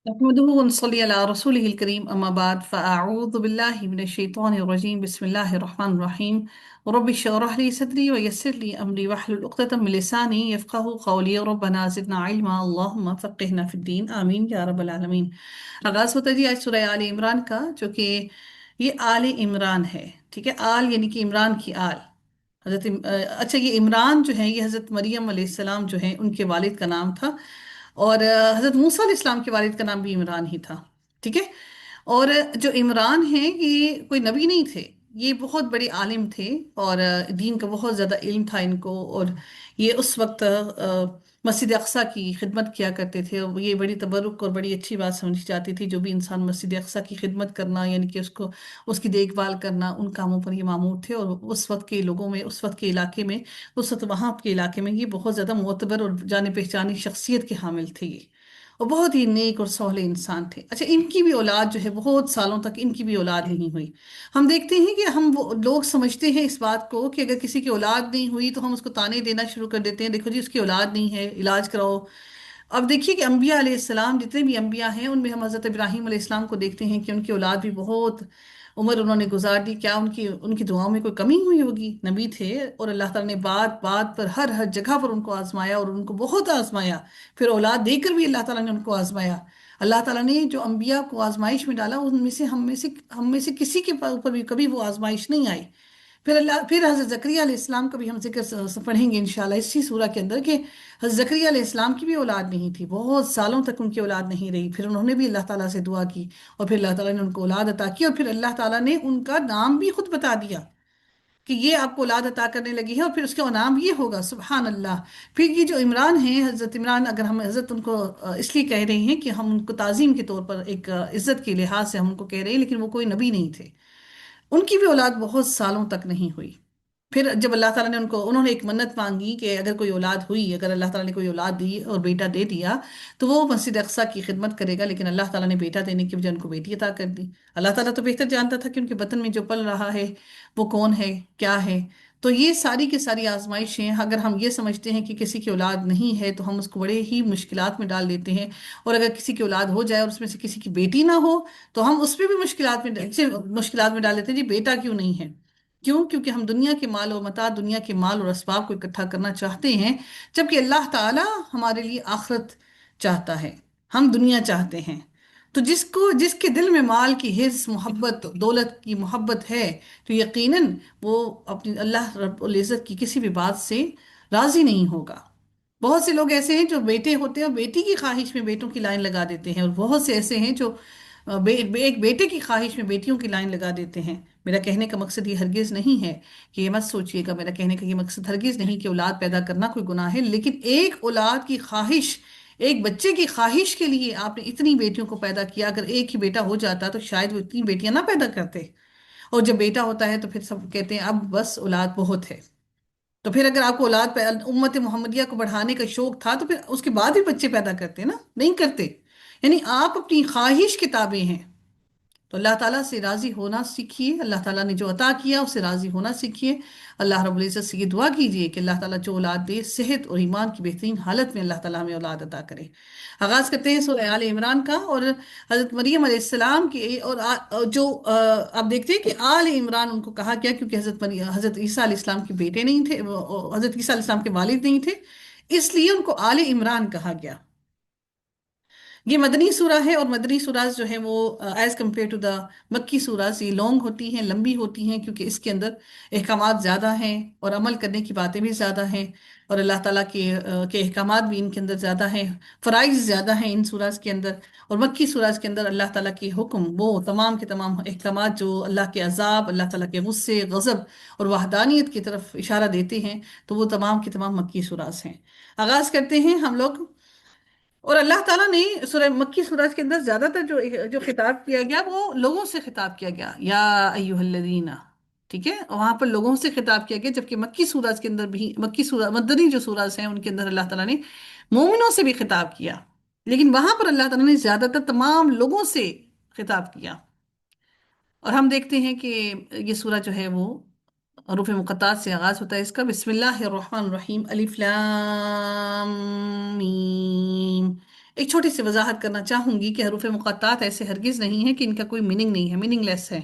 نحمده ونصلي على رسوله الكريم أما بعد فأعوذ بالله من الشيطان الرجيم بسم الله الرحمن الرحيم رب اشرح لي صدري ويسر لي أمري واحلل عقدة من لساني يفقهوا قولي ربنا زدنا علما اللهم فقهنا في الدين آمین یا رب العالمین۔ آغاز ہوتا ہے جی آج سورہ آل عمران کا، جو کہ یہ آل عمران ہے، ٹھیک ہے۔ آل یعنی کہ عمران کی آل، اچھا یہ عمران جو ہے یہ حضرت مریم علیہ السلام جو ہیں ان کے والد کا نام تھا، اور حضرت موسیٰ علیہ السلام کے والد کا نام بھی عمران ہی تھا، ٹھیک ہے۔ اور جو عمران ہیں یہ کوئی نبی نہیں تھے، یہ بہت بڑے عالم تھے، اور دین کا بہت زیادہ علم تھا ان کو، اور یہ اس وقت مسجد اقصیٰ کی خدمت کیا کرتے تھے، اور یہ بڑی تبرک اور بڑی اچھی بات سمجھی جاتی تھی، جو بھی انسان مسجد اقصیٰ کی خدمت کرنا یعنی کہ اس کی دیکھ بھال کرنا، ان کاموں پر یہ معمور تھے، اور اس وقت کے لوگوں میں، اس وقت کے علاقے میں، اس وقت وہاں کے علاقے میں یہ بہت زیادہ معتبر اور جانے پہچانی شخصیت کے حامل تھے یہ، اور بہت ہی نیک اور صالح انسان تھے۔ اچھا ان کی بھی اولاد جو ہے بہت سالوں تک ان کی بھی اولاد نہیں ہوئی۔ ہم دیکھتے ہیں کہ ہم وہ لوگ سمجھتے ہیں اس بات کو کہ اگر کسی کی اولاد نہیں ہوئی تو ہم اس کو طعنے دینا شروع کر دیتے ہیں، دیکھو جی اس کی اولاد نہیں ہے، علاج کراؤ۔ اب دیکھیے کہ انبیاء علیہ السلام، جتنے بھی انبیاء ہیں ان میں ہم حضرت ابراہیم علیہ السلام کو دیکھتے ہیں کہ ان کی اولاد بھی بہت عمر انہوں نے گزار دی، کیا ان کی دعاؤں میں کوئی کمی ہوئی ہوگی؟ نبی تھے، اور اللہ تعالیٰ نے بات بات پر ہر جگہ پر ان کو آزمایا، اور ان کو بہت آزمایا، پھر اولاد دے کر بھی اللہ تعالیٰ نے ان کو آزمایا۔ اللہ تعالیٰ نے جو انبیاء کو آزمائش میں ڈالا ان میں سے ہم میں سے کسی کے اوپر بھی کبھی وہ آزمائش نہیں آئی۔ پھر حضرت زکریا علیہ السلام کا بھی ہم ذکر پڑھیں گے انشاءاللہ اسی سورہ کے اندر، کہ حضرت زکریا علیہ السلام کی بھی اولاد نہیں تھی، بہت سالوں تک ان کی اولاد نہیں رہی، پھر انہوں نے بھی اللہ تعالیٰ سے دعا کی، اور پھر اللہ تعالیٰ نے ان کو اولاد عطا کی، اور پھر اللہ تعالیٰ نے ان کا نام بھی خود بتا دیا کہ یہ آپ کو اولاد عطا کرنے لگی ہے، اور پھر اس کا نام یہ ہوگا، سبحان اللہ۔ پھر یہ جو عمران ہیں، حضرت عمران، اگر ہم حضرت ان کو اس لیے کہہ رہے ہیں کہ ہم ان کو تعظیم کے طور پر ایک عزت کے لحاظ سے ہم ان کو کہہ رہے ہیں، لیکن وہ کوئی نبی نہیں تھے، ان کی بھی اولاد بہت سالوں تک نہیں ہوئی۔ پھر جب اللہ تعالیٰ نے انہوں نے ایک منت مانگی کہ اگر کوئی اولاد ہوئی، اگر اللہ تعالیٰ نے کوئی اولاد دی اور بیٹا دے دیا تو وہ مسجد اقصیٰ کی خدمت کرے گا، لیکن اللہ تعالیٰ نے بیٹا دینے کی بجائے ان کو بیٹی عطا کر دی۔ اللہ تعالیٰ تو بہتر جانتا تھا کہ ان کے بطن میں جو پل رہا ہے وہ کون ہے، کیا ہے۔ تو یہ ساری کی ساری آزمائشیں، اگر ہم یہ سمجھتے ہیں کہ کسی کی اولاد نہیں ہے تو ہم اس کو بڑے ہی مشکلات میں ڈال دیتے ہیں، اور اگر کسی کی اولاد ہو جائے اور اس میں سے کسی کی بیٹی نہ ہو تو ہم اس پہ بھی مشکلات میں ڈال دیتے ہیں، جی بیٹا کیوں نہیں ہے؟ کیوں؟ کیونکہ ہم دنیا کے مال و متاع، دنیا کے مال اور اسباب کو اکٹھا کرنا چاہتے ہیں، جبکہ اللہ تعالیٰ ہمارے لیے آخرت چاہتا ہے، ہم دنیا چاہتے ہیں۔ تو جس کے دل میں مال کی حرص، محبت، دولت کی محبت ہے، تو یقیناً وہ اپنی اللہ رب العزت کی کسی بھی بات سے راضی نہیں ہوگا۔ بہت سے لوگ ایسے ہیں جو بیٹے ہوتے ہیں اور بیٹی کی خواہش میں بیٹوں کی لائن لگا دیتے ہیں، اور بہت سے ایسے ہیں جو ایک بیٹے کی خواہش میں بیٹیوں کی لائن لگا دیتے ہیں۔ میرا کہنے کا مقصد یہ ہرگز نہیں ہے کہ یہ مت سوچئے گا، میرا کہنے کا یہ مقصد ہرگز نہیں کہ اولاد پیدا کرنا کوئی گناہ ہے، لیکن ایک اولاد کی خواہش، ایک بچے کی خواہش کے لیے آپ نے اتنی بیٹیوں کو پیدا کیا، اگر ایک ہی بیٹا ہو جاتا تو شاید وہ اتنی بیٹیاں نہ پیدا کرتے، اور جب بیٹا ہوتا ہے تو پھر سب کہتے ہیں اب بس اولاد بہت ہے۔ تو پھر اگر آپ کو امت محمدیہ کو بڑھانے کا شوق تھا تو پھر اس کے بعد ہی بچے پیدا کرتے نا، نہیں کرتے۔ یعنی آپ اپنی خواہش کے تابع ہیں، تو اللہ تعالیٰ سے راضی ہونا سیکھیے، اللہ تعالیٰ نے جو عطا کیا اس سے راضی ہونا سیکھیے۔ اللہ رب العزت سے یہ دعا کیجئے کہ اللہ تعالیٰ جو اولاد دے، صحت اور ایمان کی بہترین حالت میں اللہ تعالیٰ ہمیں اولاد عطا کرے۔ آغاز کرتے ہیں سورہ آل عمران کا، اور حضرت مریم علیہ السلام کی، اور جو آپ دیکھتے ہیں کہ آل عمران ان کو کہا گیا کیونکہ حضرت عیسیٰ علیہ السلام کے بیٹے نہیں تھے، حضرت عیسیٰ علیہ السلام کے والد نہیں تھے، اس لیے ان کو آل عمران کہا گیا۔ یہ مدنی سورہ ہے، اور مدنی سوراز جو ہیں وہ ایز کمپیئر ٹو دا مکی سوراز یہ لانگ ہوتی ہیں، لمبی ہوتی ہیں، کیونکہ اس کے اندر احکامات زیادہ ہیں اور عمل کرنے کی باتیں بھی زیادہ ہیں، اور اللہ تعالیٰ کے احکامات بھی ان کے اندر زیادہ ہیں، فرائض زیادہ ہیں ان سوراز کے اندر۔ اور مکی سوراز کے اندر اللہ تعالیٰ کے حکم، وہ تمام کے تمام احکامات جو اللہ کے عذاب، اللہ تعالیٰ کے غصے، غضب اور وحدانیت کی طرف اشارہ دیتے ہیں، تو وہ تمام کے تمام مکی سوراز ہیں۔ آغاز کرتے ہیں ہم لوگ، اور اللہ تعالیٰ نے سورہ مکی سورج کے اندر زیادہ تر جو خطاب کیا گیا وہ لوگوں سے خطاب کیا گیا، یا ایہا الذین، ٹھیک ہے، وہاں پر لوگوں سے خطاب کیا گیا، جبکہ مکی سورج کے اندر بھی، مکی سورج مدنی جو سورج ہیں ان کے اندر اللہ تعالیٰ نے مومنوں سے بھی خطاب کیا، لیکن وہاں پر اللہ تعالیٰ نے زیادہ تر تمام لوگوں سے خطاب کیا۔ اور ہم دیکھتے ہیں کہ یہ سورہ جو ہے وہ حروف مقطعات سے آغاز ہوتا ہے اس کا، بسم اللہ الرحمن الرحیم، الف لام میم، ایک چھوٹی سی وضاحت کرنا چاہوں گی کہ حروف مقطعات ایسے ہرگز نہیں ہے کہ ان کا کوئی میننگ نہیں ہے، میننگ لیس ہے،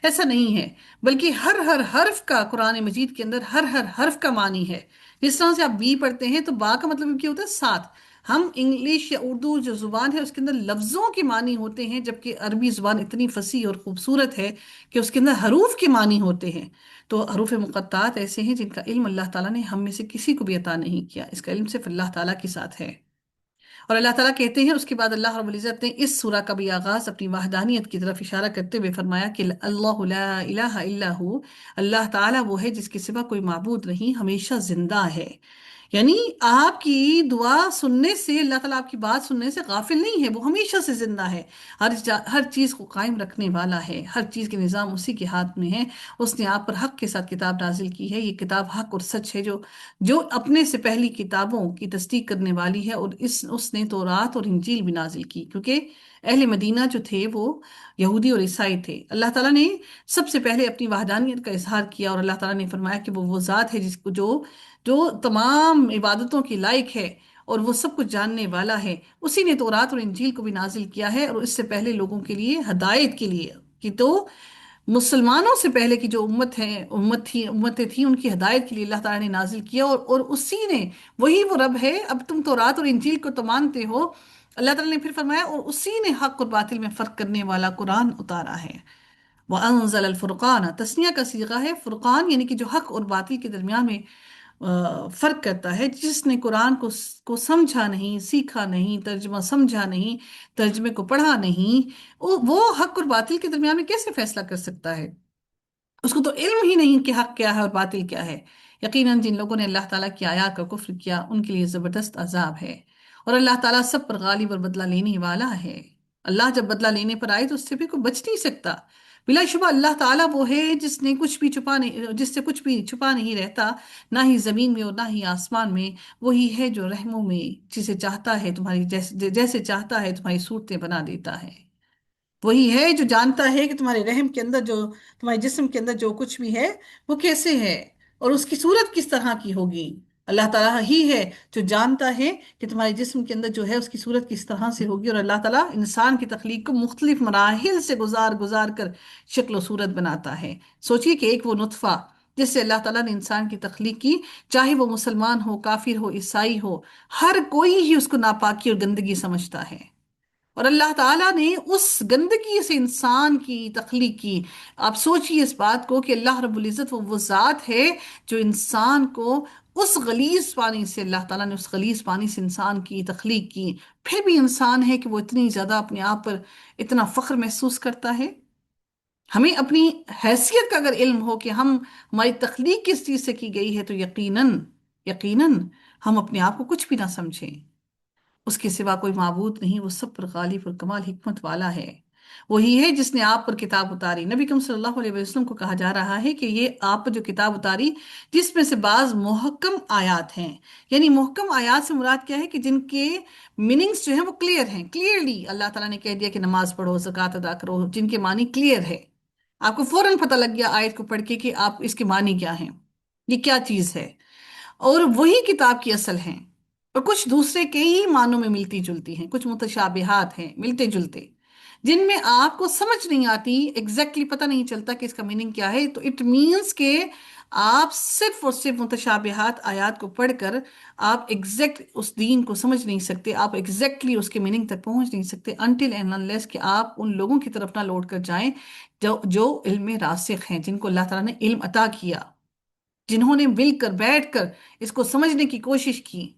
ایسا نہیں ہے، بلکہ ہر حرف کا قرآن مجید کے اندر ہر حرف کا معنی ہے۔ جس طرح سے آپ بی پڑھتے ہیں تو با کا مطلب کیا ہوتا ہے؟ ساتھ۔ ہم انگلش یا اردو جو زبان ہے اس کے اندر لفظوں کے معنی ہوتے ہیں، جبکہ عربی زبان اتنی فصیح اور خوبصورت ہے کہ اس کے اندر حروف کے معنی ہوتے ہیں۔ تو حروف مقطعات ایسے ہیں جن کا علم اللہ تعالیٰ نے ہم میں سے کسی کو بھی عطا نہیں کیا، اس کا علم صرف اللہ تعالیٰ کے ساتھ ہے۔ اور اللہ تعالیٰ کہتے ہیں، اس کے بعد اللہ رب العزت نے اس سورہ کا بھی آغاز اپنی وحدانیت کی طرف اشارہ کرتے ہوئے فرمایا کہ اللہ لا الہ الا ہو، اللہ تعالیٰ وہ ہے جس کے سوا کوئی معبود نہیں، ہمیشہ زندہ ہے۔ یعنی آپ کی دعا سننے سے، اللہ تعالیٰ آپ کی بات سننے سے غافل نہیں ہے، وہ ہمیشہ سے زندہ ہے، ہر چیز کو قائم رکھنے والا ہے، ہر چیز کے نظام اسی کے ہاتھ میں ہے۔ اس نے آپ پر حق کے ساتھ کتاب نازل کی ہے، یہ کتاب حق اور سچ ہے، جو اپنے سے پہلی کتابوں کی تصدیق کرنے والی ہے، اور اس نے تورات اور انجیل بھی نازل کی، کیونکہ اہل مدینہ جو تھے وہ یہودی اور عیسائی تھے۔ اللہ تعالیٰ نے سب سے پہلے اپنی وحدانیت کا اظہار کیا، اور اللہ تعالیٰ نے فرمایا کہ وہ ذات ہے جس کو جو تمام عبادتوں کی لائق ہے اور وہ سب کچھ جاننے والا ہے۔ اسی نے تورات اور انجیل کو بھی نازل کیا ہے، اور اس سے پہلے لوگوں کے لیے ہدایت کے لیے، کہ تو مسلمانوں سے پہلے کی جو امتیں تھیں، ان کی ہدایت کے لیے اللہ تعالیٰ نے نازل کیا، اور اسی نے، وہی وہ رب ہے۔ اب تم تورات اور انجیل کو تو مانتے ہو، اللہ تعالیٰ نے پھر فرمایا اور اسی نے حق اور باطل میں فرق کرنے والا قرآن اتارا ہے۔ وَأَنزَلَ الْفُرْقَانَ، تثنیہ کا صیغہ ہے، فرقان یعنی کہ جو حق اور باطل کے درمیان میں فرق کرتا ہے۔ جس نے قرآن کو سمجھا نہیں، سیکھا نہیں، ترجمہ سمجھا نہیں، ترجمے کو پڑھا نہیں، وہ حق اور باطل کے درمیان میں کیسے فیصلہ کر سکتا ہے؟ اس کو تو علم ہی نہیں کہ حق کیا ہے اور باطل کیا ہے۔ یقیناً جن لوگوں نے اللہ تعالیٰ کی آیات کا کفر کیا، ان کے لیے زبردست عذاب ہے، اور اللہ تعالیٰ سب پر غالب اور بدلہ لینے والا ہے۔ اللہ جب بدلہ لینے پر آئے تو اس سے بھی کوئی بچ نہیں سکتا۔ بلا شبہ اللہ تعالیٰ وہ ہے جس سے کچھ بھی چھپا نہیں رہتا، نہ ہی زمین میں اور نہ ہی آسمان میں۔ وہی ہے جو رحموں میں جسے چاہتا ہے تمہاری جیسے چاہتا ہے تمہاری صورتیں بنا دیتا ہے۔ وہی ہے جو جانتا ہے کہ تمہارے رحم کے اندر تمہارے جسم کے اندر جو کچھ بھی ہے وہ کیسے ہے اور اس کی صورت کس طرح کی ہوگی۔ اللہ تعالیٰ ہی ہے جو جانتا ہے کہ تمہارے جسم کے اندر جو ہے اس کی صورت کس طرح سے ہوگی، اور اللہ تعالیٰ انسان کی تخلیق کو مختلف مراحل سے گزار کر شکل و صورت بناتا ہے۔ سوچئے کہ ایک وہ نطفہ جس سے اللہ تعالیٰ نے انسان کی تخلیق کی، چاہے وہ مسلمان ہو، کافر ہو، عیسائی ہو، ہر کوئی ہی اس کو ناپاکی اور گندگی سمجھتا ہے، اور اللہ تعالیٰ نے اس گندگی سے انسان کی تخلیق کی۔ آپ سوچئے اس بات کو کہ اللہ رب العزت وہ ذات ہے جو انسان کو اس غلیظ پانی سے، اللہ تعالیٰ نے اس غلیظ پانی سے انسان کی تخلیق کی، پھر بھی انسان ہے کہ وہ اتنی زیادہ اپنے آپ پر اتنا فخر محسوس کرتا ہے۔ ہمیں اپنی حیثیت کا اگر علم ہو کہ ہماری تخلیق کس چیز سے کی گئی ہے، تو یقیناً ہم اپنے آپ کو کچھ بھی نہ سمجھیں۔ اس کے سوا کوئی معبود نہیں، وہ سب پر غالب اور کمال حکمت والا ہے۔ وہی ہے جس نے آپ پر کتاب اتاری۔ نبی کریم صلی اللہ علیہ وسلم کو کہا جا رہا ہے کہ یہ آپ پر جو کتاب اتاری، جس میں سے بعض محکم آیات ہیں۔ یعنی محکم آیات سے مراد کیا ہے کہ جن کے میننگز جو ہیں وہ کلیئر ہیں، کلیئرلی اللہ تعالیٰ نے کہہ دیا کہ نماز پڑھو، زکوٰۃ ادا کرو، جن کے معنی کلیئر ہے۔ آپ کو فوراً پتہ لگ گیا آیت کو پڑھ کے کہ آپ اس کے معنی کیا ہیں، یہ کیا چیز ہے، اور وہی کتاب کی اصل ہیں۔ اور کچھ دوسرے کئی معنوں میں ملتی جلتی ہیں، کچھ متشابہات ہیں ملتے جلتے، جن میں آپ کو سمجھ نہیں آتی، ایگزیکٹلی پتہ نہیں چلتا کہ اس کا میننگ کیا ہے۔ تو اٹ مینس کہ آپ صرف اور صرف متشابہات آیات کو پڑھ کر آپ ایگزیکٹ اس دین کو سمجھ نہیں سکتے، آپ ایگزیکٹلی اس کے میننگ تک پہنچ نہیں سکتے until and unless کہ آپ ان لوگوں کی طرف نہ لوٹ کر جائیں جو علم میں راسخ ہیں، جن کو اللہ تعالیٰ نے علم عطا کیا، جنہوں نے مل کر بیٹھ کر اس کو سمجھنے کی کوشش کی۔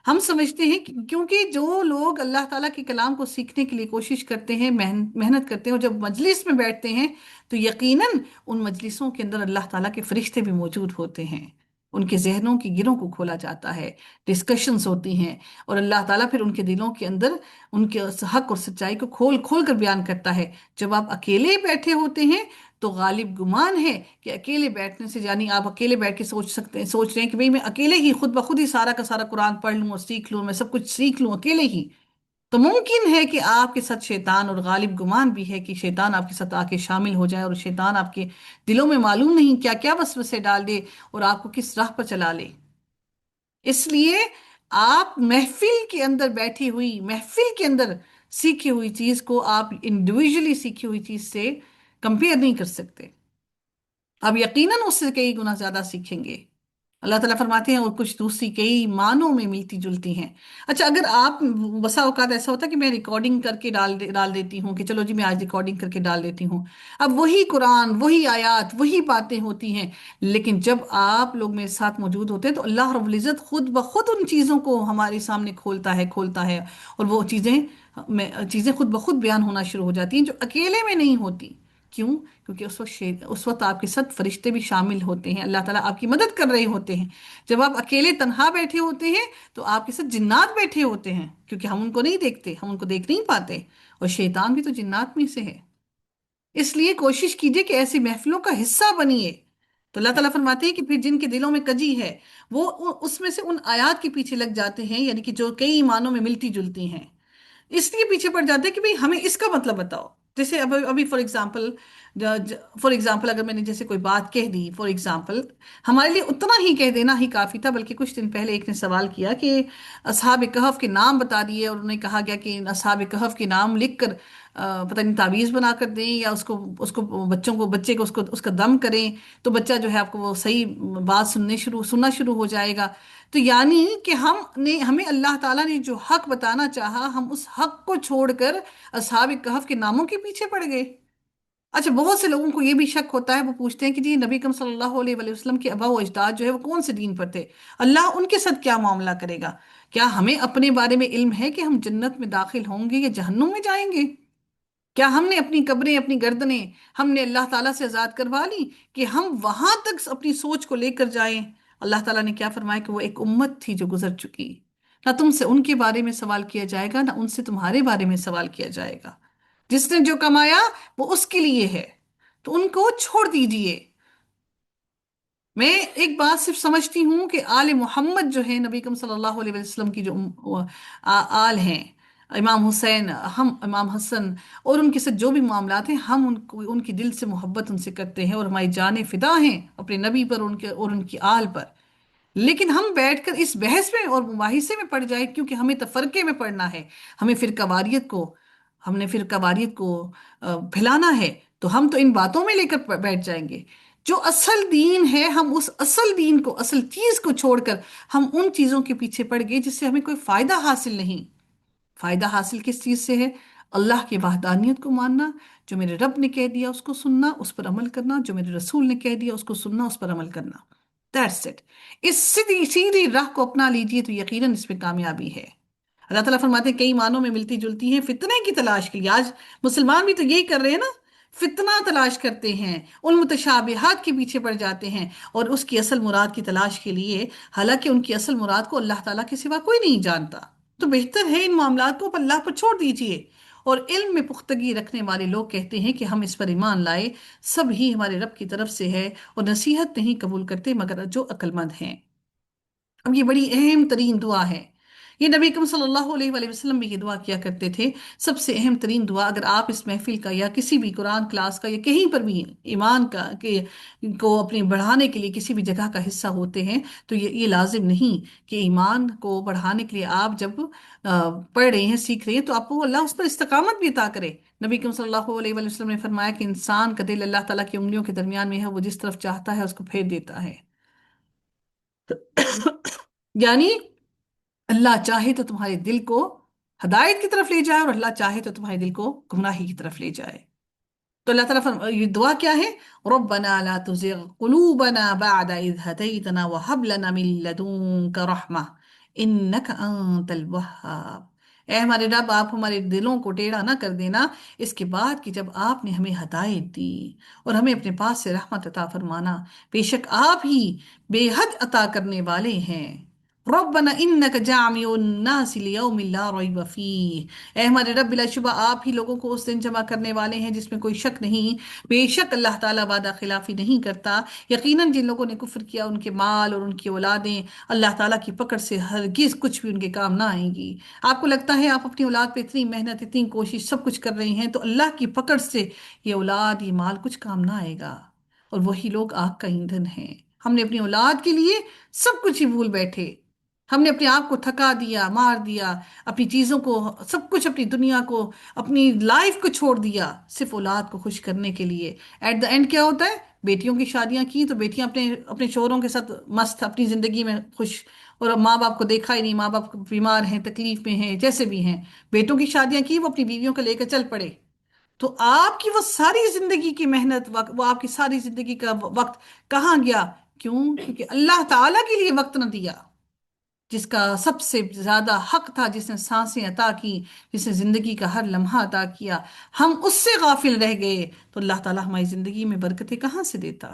ہم سمجھتے ہیں کیونکہ جو لوگ اللہ تعالیٰ کے کلام کو سیکھنے کے لیے کوشش کرتے ہیں، محنت کرتے ہیں، اور جب مجلس میں بیٹھتے ہیں تو یقیناً ان مجلسوں کے اندر اللہ تعالیٰ کے فرشتے بھی موجود ہوتے ہیں، ان کے ذہنوں کی گروں کو کھولا جاتا ہے، ڈسکشنز ہوتی ہیں، اور اللہ تعالیٰ پھر ان کے دلوں کے اندر ان کے حق اور سچائی کو کھول کھول کر بیان کرتا ہے۔ جب آپ اکیلے بیٹھے ہوتے ہیں تو غالب گمان ہے کہ اکیلے بیٹھنے سے، یعنی آپ اکیلے بیٹھ کے سوچ رہے ہیں کہ بھئی میں اکیلے ہی خود بخود ہی سارا کا سارا قرآن پڑھ لوں اور سیکھ لوں، میں سب کچھ سیکھ لوں اکیلے ہی، تو ممکن ہے کہ آپ کے ساتھ شیطان، اور غالب گمان بھی ہے کہ شیطان آپ کے ساتھ آ کے شامل ہو جائے، اور شیطان آپ کے دلوں میں معلوم نہیں کیا کیا وسوسے ڈال دے اور آپ کو کس راہ پر چلا لے۔ اس لیے آپ محفل کے اندر بیٹھی ہوئی، محفل کے اندر سیکھی ہوئی چیز کو آپ انڈیویجلی سیکھی ہوئی چیز سے کمپیئر نہیں کر سکتے، آپ یقیناً اس سے کئی گنا زیادہ سیکھیں گے۔ اللہ تعالیٰ فرماتے ہیں اور کچھ دوسری کئی معنوں میں ملتی جلتی ہیں۔ اچھا، اگر آپ، بسا اوقات ایسا ہوتا ہے کہ میں ریکارڈنگ کر کے ڈال دیتی ہوں کہ چلو جی میں آج ریکارڈنگ کر کے ڈال دیتی ہوں، اب وہی قرآن، وہی آیات، وہی باتیں ہوتی ہیں، لیکن جب آپ لوگ میرے ساتھ موجود ہوتے ہیں تو اللہ رب العزت خود بخود ان چیزوں کو ہمارے سامنے کھولتا ہے، اور وہ چیزیں خود بخود بیان ہونا شروع ہو جاتی ہیں جو اکیلے میں نہیں ہوتی۔ کیوں؟ کیونکہ اس وقت آپ کے ساتھ فرشتے بھی شامل ہوتے ہیں، اللہ تعالیٰ آپ کی مدد کر رہے ہوتے ہیں۔ جب آپ اکیلے تنہا بیٹھے ہوتے ہیں تو آپ کے ساتھ جنات بیٹھے ہوتے ہیں، کیونکہ ہم ان کو نہیں دیکھتے، ہم ان کو دیکھ نہیں پاتے، اور شیطان بھی تو جنات میں سے ہے۔ اس لیے کوشش کیجئے کہ ایسی محفلوں کا حصہ بنیے۔ تو اللہ تعالیٰ فرماتے ہیں کہ پھر جن کے دلوں میں کجی ہے وہ اس میں سے ان آیات کے پیچھے لگ جاتے ہیں، یعنی کہ جو کئی معنوں میں ملتی جلتی ہیں، اس لیے پیچھے پڑ جاتے ہیں کہ بھئی ہمیں اس کا مطلب بتاؤ۔ جیسے ابھی فار ایگزامپل اگر میں نے جیسے کوئی بات کہہ دی، فار ایگزامپل ہمارے لیے اتنا ہی کہہ دینا ہی کافی تھا، بلکہ کچھ دن پہلے ایک نے سوال کیا کہ اصحاب کہف کے نام بتا دیے، اور انہیں کہا گیا کہ ان اصحاب کہف کے نام لکھ کر پتہ نہیں تعویذ بنا کر دیں، یا اس کو بچے کو اس کا دم کریں تو بچہ جو ہے آپ کو وہ صحیح بات سننا شروع ہو جائے گا۔ تو یعنی کہ ہمیں اللہ تعالیٰ نے جو حق بتانا چاہا، ہم اس حق کو چھوڑ کر اصحاب کہف کے ناموں کے پیچھے پڑ گئے۔ اچھا، بہت سے لوگوں کو یہ بھی شک ہوتا ہے، وہ پوچھتے ہیں کہ جی نبی کریم صلی اللہ علیہ وآلہ وسلم کے آباء و اجداد جو ہے وہ کون سے دین پر تھے، اللہ ان کے ساتھ کیا معاملہ کرے گا؟ کیا ہمیں اپنے بارے میں علم ہے کہ ہم جنت میں داخل ہوں گے یا جہنم میں جائیں گے؟ کیا ہم نے اپنی قبریں، اپنی گردنیں ہم نے اللہ تعالیٰ سے آزاد کروا لی کہ ہم وہاں تک اپنی سوچ کو لے کر جائیں؟ اللہ تعالیٰ نے کیا فرمایا کہ وہ ایک امت تھی جو گزر چکی، نہ تم سے ان کے بارے میں سوال کیا جائے گا، نہ ان سے تمہارے بارے میں سوال کیا جائے گا۔ جس نے جو کمایا وہ اس کے لیے ہے، تو ان کو چھوڑ دیجئے۔ میں ایک بات صرف سمجھتی ہوں کہ آل محمد جو ہے، نبی کریم صلی اللہ علیہ وسلم کی جو آل ہیں، امام حسین، ہم امام حسن، اور ان کے ساتھ جو بھی معاملات ہیں، ہم ان کی دل سے محبت ان سے کرتے ہیں، اور ہماری جانیں فدا ہیں اپنے نبی پر، ان کی آل پر۔ لیکن ہم بیٹھ کر اس بحث میں اور مباحثے میں پڑ جائے، کیونکہ ہمیں تفرقے میں پڑنا ہے، ہمیں ہم نے فرقہ واریت کو پھیلانا ہے، تو ہم تو ان باتوں میں لے کر بیٹھ جائیں گے۔ جو اصل دین ہے، ہم اس اصل دین کو، اصل چیز کو چھوڑ کر ہم ان چیزوں کے پیچھے پڑ گئے جس سے ہمیں کوئی فائدہ حاصل نہیں۔ فائدہ حاصل کس چیز سے ہے؟ اللہ کی وحدانیت کو ماننا، جو میرے رب نے کہہ دیا اس کو سننا، اس پر عمل کرنا، جو میرے رسول نے کہہ دیا اس کو سننا، اس پر عمل کرنا۔ That's it۔ اس سیدھی سیدھی راہ کو اپنا لیجئے تو یقیناً اس میں کامیابی ہے۔ اللہ تعالیٰ فرماتے ہیں کئی معنوں میں ملتی جلتی ہیں، فتنے کی تلاش کے لیے آج مسلمان بھی تو یہی کر رہے ہیں نا، فتنہ تلاش کرتے ہیں، ان متشابہات کے پیچھے پڑ جاتے ہیں، اور اس کی اصل مراد کی تلاش کے لیے، حالانکہ ان کی اصل مراد کو اللہ تعالیٰ کے سوا کوئی نہیں جانتا۔ تو بہتر ہے ان معاملات کو اللہ پر چھوڑ دیجئے۔ اور علم میں پختگی رکھنے والے لوگ کہتے ہیں کہ ہم اس پر ایمان لائے، سب ہی ہمارے رب کی طرف سے ہے، اور نصیحت نہیں قبول کرتے مگر جو عقل مند ہیں۔ اب یہ بڑی اہم ترین دعا ہے، یہ نبی اکرم صلی اللہ علیہ وآلہ وسلم بھی یہ دعا کیا کرتے تھے۔ سب سے اہم ترین دعا، اگر آپ اس محفل کا یا کسی بھی قرآن کلاس کا یا کہیں پر بھی ایمان کو اپنے بڑھانے کے لیے کسی بھی جگہ کا حصہ ہوتے ہیں، تو یہ لازم نہیں کہ ایمان کو بڑھانے کے لیے آپ جب پڑھ رہے ہیں، سیکھ رہے ہیں، تو آپ کو اللہ اس پر استقامت بھی عطا کرے۔ نبی اکرم صلی اللہ علیہ وآلہ وسلم نے فرمایا کہ انسان کا دل اللہ تعالیٰ کی انگلیوں کے درمیان میں ہے، وہ جس طرف چاہتا ہے اس کو پھیر دیتا ہے۔ یعنی اللہ چاہے تو تمہارے دل کو ہدایت کی طرف لے جائے، اور اللہ چاہے تو تمہارے دل کو گمراہی کی طرف لے جائے۔ تو اللہ تعالیٰ یہ دعا کیا ہے؟ ربنا لا تزغ قلوبنا بعد اذ هديتنا وهب لنا من لدنك رحمة انك انت الوهاب۔ اے ہمارے رب، آپ ہمارے دلوں کو ٹیڑھا نہ کر دینا اس کے بعد کہ جب آپ نے ہمیں ہدایت دی، اور ہمیں اپنے پاس سے رحمت عطا فرمانا، بے شک آپ ہی بے حد عطا کرنے والے ہیں۔ ربنا انک جامع الناس لیوم لا ریب فیہ۔ اے ہمارے رب، بلا شبہ آپ ہی لوگوں کو اس دن جمع کرنے والے ہیں جس میں کوئی شک نہیں۔ بے شک اللہ تعالیٰ وعدہ خلافی نہیں کرتا۔ یقیناً جن لوگوں نے کفر کیا، ان کے مال اور ان کی اولادیں اللہ تعالیٰ کی پکڑ سے ہرگز کچھ بھی ان کے کام نہ آئیں گی۔ آپ کو لگتا ہے آپ اپنی اولاد پہ اتنی محنت، اتنی کوشش، سب کچھ کر رہے ہیں، تو اللہ کی پکڑ سے یہ اولاد، یہ مال کچھ کام نہ آئے گا، اور وہی لوگ آگ کا ایندھن ہیں۔ ہم نے اپنی اولاد کے لیے سب کچھ ہی بھول بیٹھے، ہم نے اپنے آپ کو تھکا دیا، مار دیا، اپنی چیزوں کو، سب کچھ، اپنی دنیا کو، اپنی لائف کو چھوڑ دیا صرف اولاد کو خوش کرنے کے لیے۔ ایٹ دا اینڈ کیا ہوتا ہے؟ بیٹیوں کی شادیاں کی تو بیٹیاں اپنے اپنے شوہروں کے ساتھ مست اپنی زندگی میں خوش، اور ماں باپ کو دیکھا ہی نہیں، ماں باپ بیمار ہیں، تکلیف میں ہیں، جیسے بھی ہیں۔ بیٹوں کی شادیاں کی، وہ اپنی بیویوں کو لے کر چل پڑے۔ تو آپ کی وہ ساری زندگی کی محنت، وہ آپ کی ساری زندگی کا وقت کہاں گیا؟ کیوں؟ کیونکہ اللہ تعالیٰ کے لیے وقت نہ دیا، جس کا سب سے زیادہ حق تھا، جس نے سانسیں عطا کی، جس نے زندگی کا ہر لمحہ عطا کیا۔ ہم اس سے غافل رہ گئے تو اللہ تعالیٰ ہماری زندگی میں برکتیں کہاں سے دیتا؟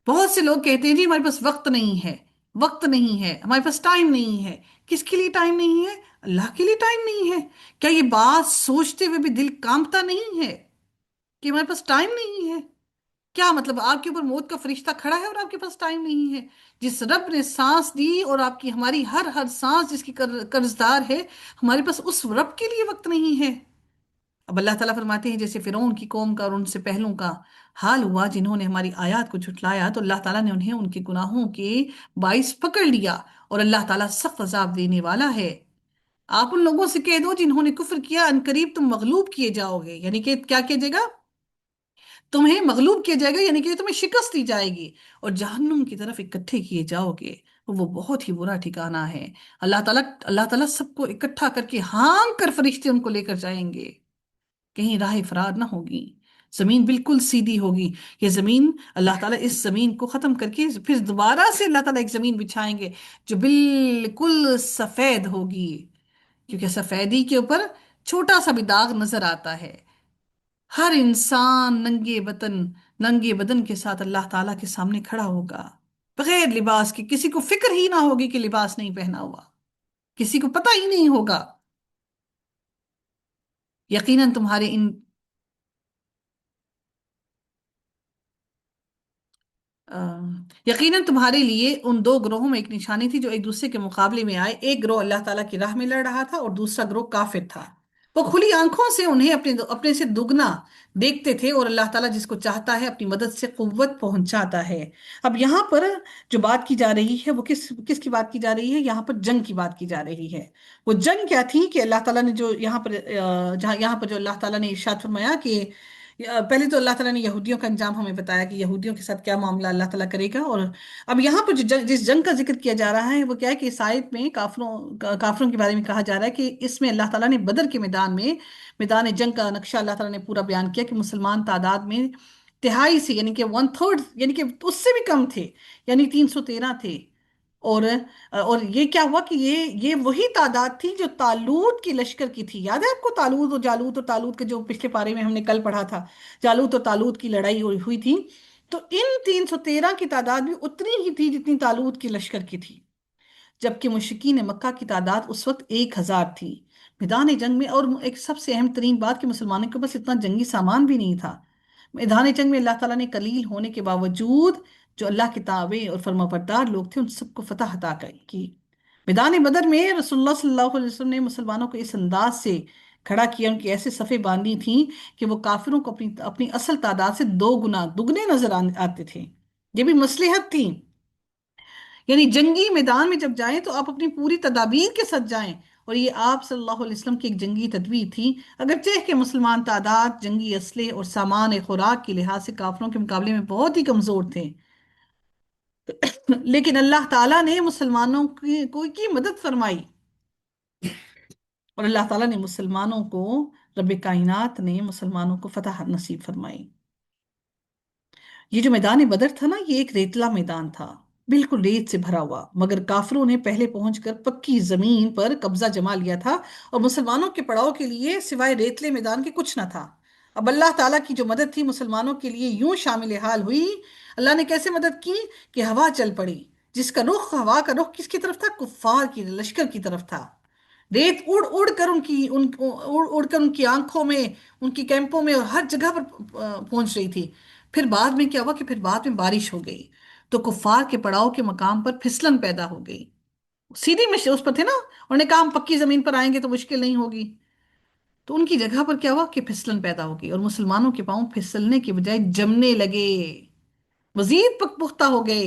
بہت سے لوگ کہتے ہیں جی ہمارے پاس وقت نہیں ہے، وقت نہیں ہے، ہمارے پاس ٹائم نہیں ہے۔ کس کے لیے ٹائم نہیں ہے؟ اللہ کے لیے ٹائم نہیں ہے؟ کیا یہ بات سوچتے ہوئے بھی دل کانپتا نہیں ہے کہ ہمارے پاس ٹائم نہیں ہے؟ کیا مطلب آپ کے اوپر موت کا فرشتہ کھڑا ہے اور آپ کے پاس ٹائم نہیں ہے؟ جس رب نے سانس دی اور آپ کی ہماری ہر ہر سانس جس کی قرضدار ہے، ہمارے پاس اس رب کے لیے وقت نہیں ہے؟ اب اللہ تعالیٰ فرماتے ہیں جیسے فرعون کی قوم کا اور ان سے پہلوں کا حال ہوا، جنہوں نے ہماری آیات کو جھٹلایا تو اللہ تعالیٰ نے انہیں ان کے گناہوں کے باعث پکڑ لیا، اور اللہ تعالیٰ سخت عذاب دینے والا ہے۔ آپ ان لوگوں سے کہہ دو جنہوں نے کفر کیا، ان قریب تم مغلوب کیے جاؤ گے، یعنی کہ کیا کیے جائے گا؟ تمہیں مغلوب کیا جائے گا، یعنی کہ تمہیں شکست دی جائے گی، اور جہنم کی طرف اکٹھے کیے جاؤ گے۔ وہ بہت ہی برا ٹھکانہ ہے۔ اللہ تعالیٰ سب کو اکٹھا کر کے ہانک کر فرشتے ان کو لے کر جائیں گے، کہیں راہ فرار نہ ہوگی، زمین بالکل سیدھی ہوگی۔ یہ زمین، اللہ تعالیٰ اس زمین کو ختم کر کے پھر دوبارہ سے اللہ تعالیٰ ایک زمین بچھائیں گے جو بالکل سفید ہوگی، کیونکہ سفیدی کے اوپر چھوٹا سا بھی داغ نظر آتا ہے۔ ہر انسان ننگے بدن کے ساتھ اللہ تعالیٰ کے سامنے کھڑا ہوگا، بغیر لباس کے۔ کسی کو فکر ہی نہ ہوگی کہ لباس نہیں پہنا ہوا، کسی کو پتہ ہی نہیں ہوگا۔ یقیناً تمہارے ان یقیناً تمہارے لیے ان دو گروہوں میں ایک نشانی تھی جو ایک دوسرے کے مقابلے میں آئے۔ ایک گروہ اللہ تعالیٰ کی راہ میں لڑ رہا تھا اور دوسرا گروہ کافر تھا۔ وہ کھلی آنکھوں سے انہیں اپنے سے دگنا دیکھتے تھے، اور اللہ تعالیٰ جس کو چاہتا ہے اپنی مدد سے قوت پہنچاتا ہے۔ اب یہاں پر جو بات کی جا رہی ہے وہ کس کی بات کی جا رہی ہے؟ یہاں پر جنگ کی بات کی جا رہی ہے۔ وہ جنگ کیا تھی کہ اللہ تعالیٰ نے جو یہاں پر جو اللہ تعالیٰ نے ارشاد فرمایا کہ پہلے تو اللہ تعالیٰ نے یہودیوں کا انجام ہمیں بتایا کہ یہودیوں کے ساتھ کیا معاملہ اللہ تعالیٰ کرے گا، اور اب یہاں پر جس جنگ کا ذکر کیا جا رہا ہے وہ کیا ہے کہ اس آیت میں کافروں کے بارے میں کہا جا رہا ہے کہ اس میں اللہ تعالیٰ نے بدر کے میدان میں، میدان جنگ کا نقشہ اللہ تعالیٰ نے پورا بیان کیا کہ مسلمان تعداد میں تہائی سے، یعنی کہ ون تھرڈ، یعنی کہ اس سے بھی کم تھے، یعنی 313 تھے۔ اور یہ کیا ہوا کہ یہ وہی تعداد تھی جو طالوت کی لشکر کی تھی۔ یاد ہے آپ کو طالوت اور جالوت، اور طالوت کے جو پچھلے پارے میں ہم نے کل پڑھا تھا، جالوت اور طالوت کی لڑائی ہوئی تھی۔ تو ان 313 کی تعداد بھی اتنی ہی تھی جتنی طالوت کی لشکر کی تھی، جبکہ مشرکین مکہ کی تعداد اس وقت 1000 تھی میدان جنگ میں۔ اور ایک سب سے اہم ترین بات کہ مسلمانوں کے پاس اتنا جنگی سامان بھی نہیں تھا۔ میدان جنگ میں اللہ تعالیٰ نے قلیل ہونے کے باوجود جو اللہ کے تابع اور فرما بردار لوگ تھے ان سب کو فتح عطا کی۔ میدان بدر میں رسول اللہ صلی اللہ علیہ وسلم نے مسلمانوں کو اس انداز سے کھڑا کیا، ان کی ایسے صفیں باندھی تھیں کہ وہ کافروں کو اپنی اصل تعداد سے دو گنا دگنے نظر آتے تھے۔ یہ بھی مصلحت تھی، یعنی جنگی میدان میں جب جائیں تو آپ اپنی پوری تدابیر کے ساتھ جائیں، اور یہ آپ صلی اللہ علیہ وسلم کی ایک جنگی تدبیر تھی۔ اگرچہ کہ مسلمان تعداد، جنگی اسلحے اور سامان خوراک کے لحاظ سے کافروں کے مقابلے میں بہت ہی کمزور تھے، لیکن اللہ تعالیٰ نے مسلمانوں کی مدد فرمائی، اور اللہ تعالیٰ نے مسلمانوں کو، رب کائنات نے مسلمانوں کو فتح نصیب فرمائی۔ یہ جو میدان بدر تھا نا، یہ ایک ریتلا میدان تھا، بالکل ریت سے بھرا ہوا، مگر کافروں نے پہلے پہنچ کر پکی زمین پر قبضہ جما لیا تھا، اور مسلمانوں کے پڑاؤ کے لیے سوائے ریتلے میدان کے کچھ نہ تھا۔ اب اللہ تعالیٰ کی جو مدد تھی مسلمانوں کے لیے یوں شامل حال ہوئی۔ اللہ نے کیسے مدد کی کہ ہوا چل پڑی، جس کا رخ، ہوا کا رخ کس کی طرف تھا؟ کفار کی لشکر کی طرف تھا۔ ریت اڑ اڑ کر ان کی آنکھوں میں، ان کی کیمپوں میں اور ہر جگہ پر پہنچ رہی تھی۔ پھر بعد میں کیا ہوا کہ پھر بعد میں بارش ہو گئی تو کفار کے پڑاؤ کے مقام پر پھسلن پیدا ہو گئی۔ سیدھی اس پر تھے نا، انہوں نے کہا ہم پکی زمین پر آئیں گے تو مشکل نہیں ہوگی، تو ان کی جگہ پر کیا ہوا کہ پھسلن پیدا ہو گئی، اور مسلمانوں کے پاؤں پھسلنے کے بجائے جمنے لگے، مزید پختہ ہو گئے۔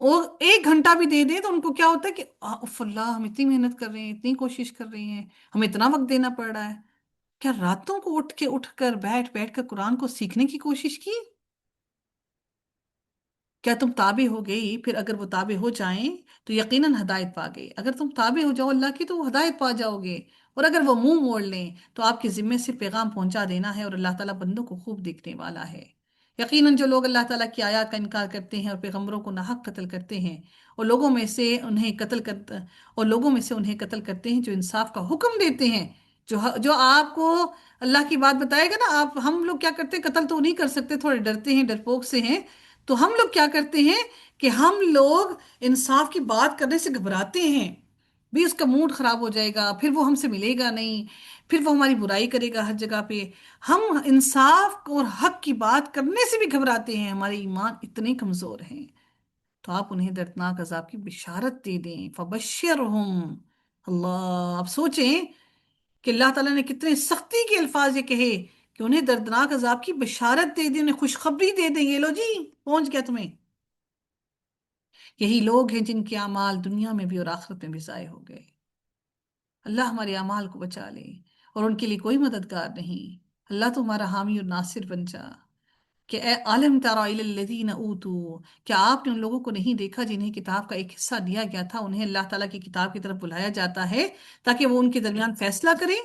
اور 1 گھنٹہ بھی دے دیں تو ان کو کیا ہوتا ہے کہ اف اللہ، ہم اتنی محنت کر رہے ہیں، اتنی کوشش کر رہی ہیں، ہمیں اتنا وقت دینا پڑ رہا ہے، کیا راتوں کو اٹھ کر بیٹھ بیٹھ کر قرآن کو سیکھنے کی کوشش کی؟ کیا تم تابع ہو گئی؟ پھر اگر وہ تابع ہو جائیں تو یقیناً ہدایت پا گئی، اگر تم تابع ہو جاؤ اللہ کی تو وہ ہدایت پا جاؤ گے، اور اگر وہ منہ موڑ لیں تو آپ کے ذمے سے پیغام پہنچا دینا ہے، اور اللہ تعالیٰ بندوں کو خوب دیکھنے والا ہے۔ یقیناً جو لوگ اللہ تعالیٰ کی آیات کا انکار کرتے ہیں اور پیغمبروں کو ناحق قتل کرتے ہیں، اور لوگوں میں سے انہیں قتل کرتے ہیں جو انصاف کا حکم دیتے ہیں، جو آپ کو اللہ کی بات بتائے گا نا، ہم لوگ کیا کرتے ہیں، قتل تو نہیں کر سکتے، تھوڑے ڈرتے ہیں، ڈرپوک سے ہیں، تو ہم لوگ کیا کرتے ہیں کہ ہم لوگ انصاف کی بات کرنے سے گھبراتے ہیں، بھی اس کا موڈ خراب ہو جائے گا، پھر وہ ہم سے ملے گا نہیں، پھر وہ ہماری برائی کرے گا ہر جگہ پہ۔ ہم انصاف اور حق کی بات کرنے سے بھی گھبراتے ہیں، ہمارے ایمان اتنے کمزور ہیں۔ تو آپ انہیں دردناک عذاب کی بشارت دے دیں، فبشرہم۔ اللہ، آپ سوچیں کہ اللہ تعالیٰ نے کتنے سختی کے الفاظ یہ کہے کہ انہیں دردناک عذاب کی بشارت دے دیں، انہیں خوشخبری دے دیں، یہ لو جی، پہنچ گیا تمہیں۔ یہی لوگ ہیں جن کے اعمال دنیا میں بھی اور آخرت میں بھی ضائع ہو گئے۔ اللہ ہمارے اعمال کو بچا لے، اور ان کے لیے کوئی مددگار نہیں۔ اللہ تو ہمارا حامی اور ناصر بن جا۔ کہ اے عالم تری الی الذین اوتوا، کیا آپ نے ان لوگوں کو نہیں دیکھا جنہیں کتاب کا ایک حصہ دیا گیا تھا؟ انہیں اللہ تعالیٰ کی کتاب کی طرف بلایا جاتا ہے تاکہ وہ ان کے درمیان فیصلہ کریں،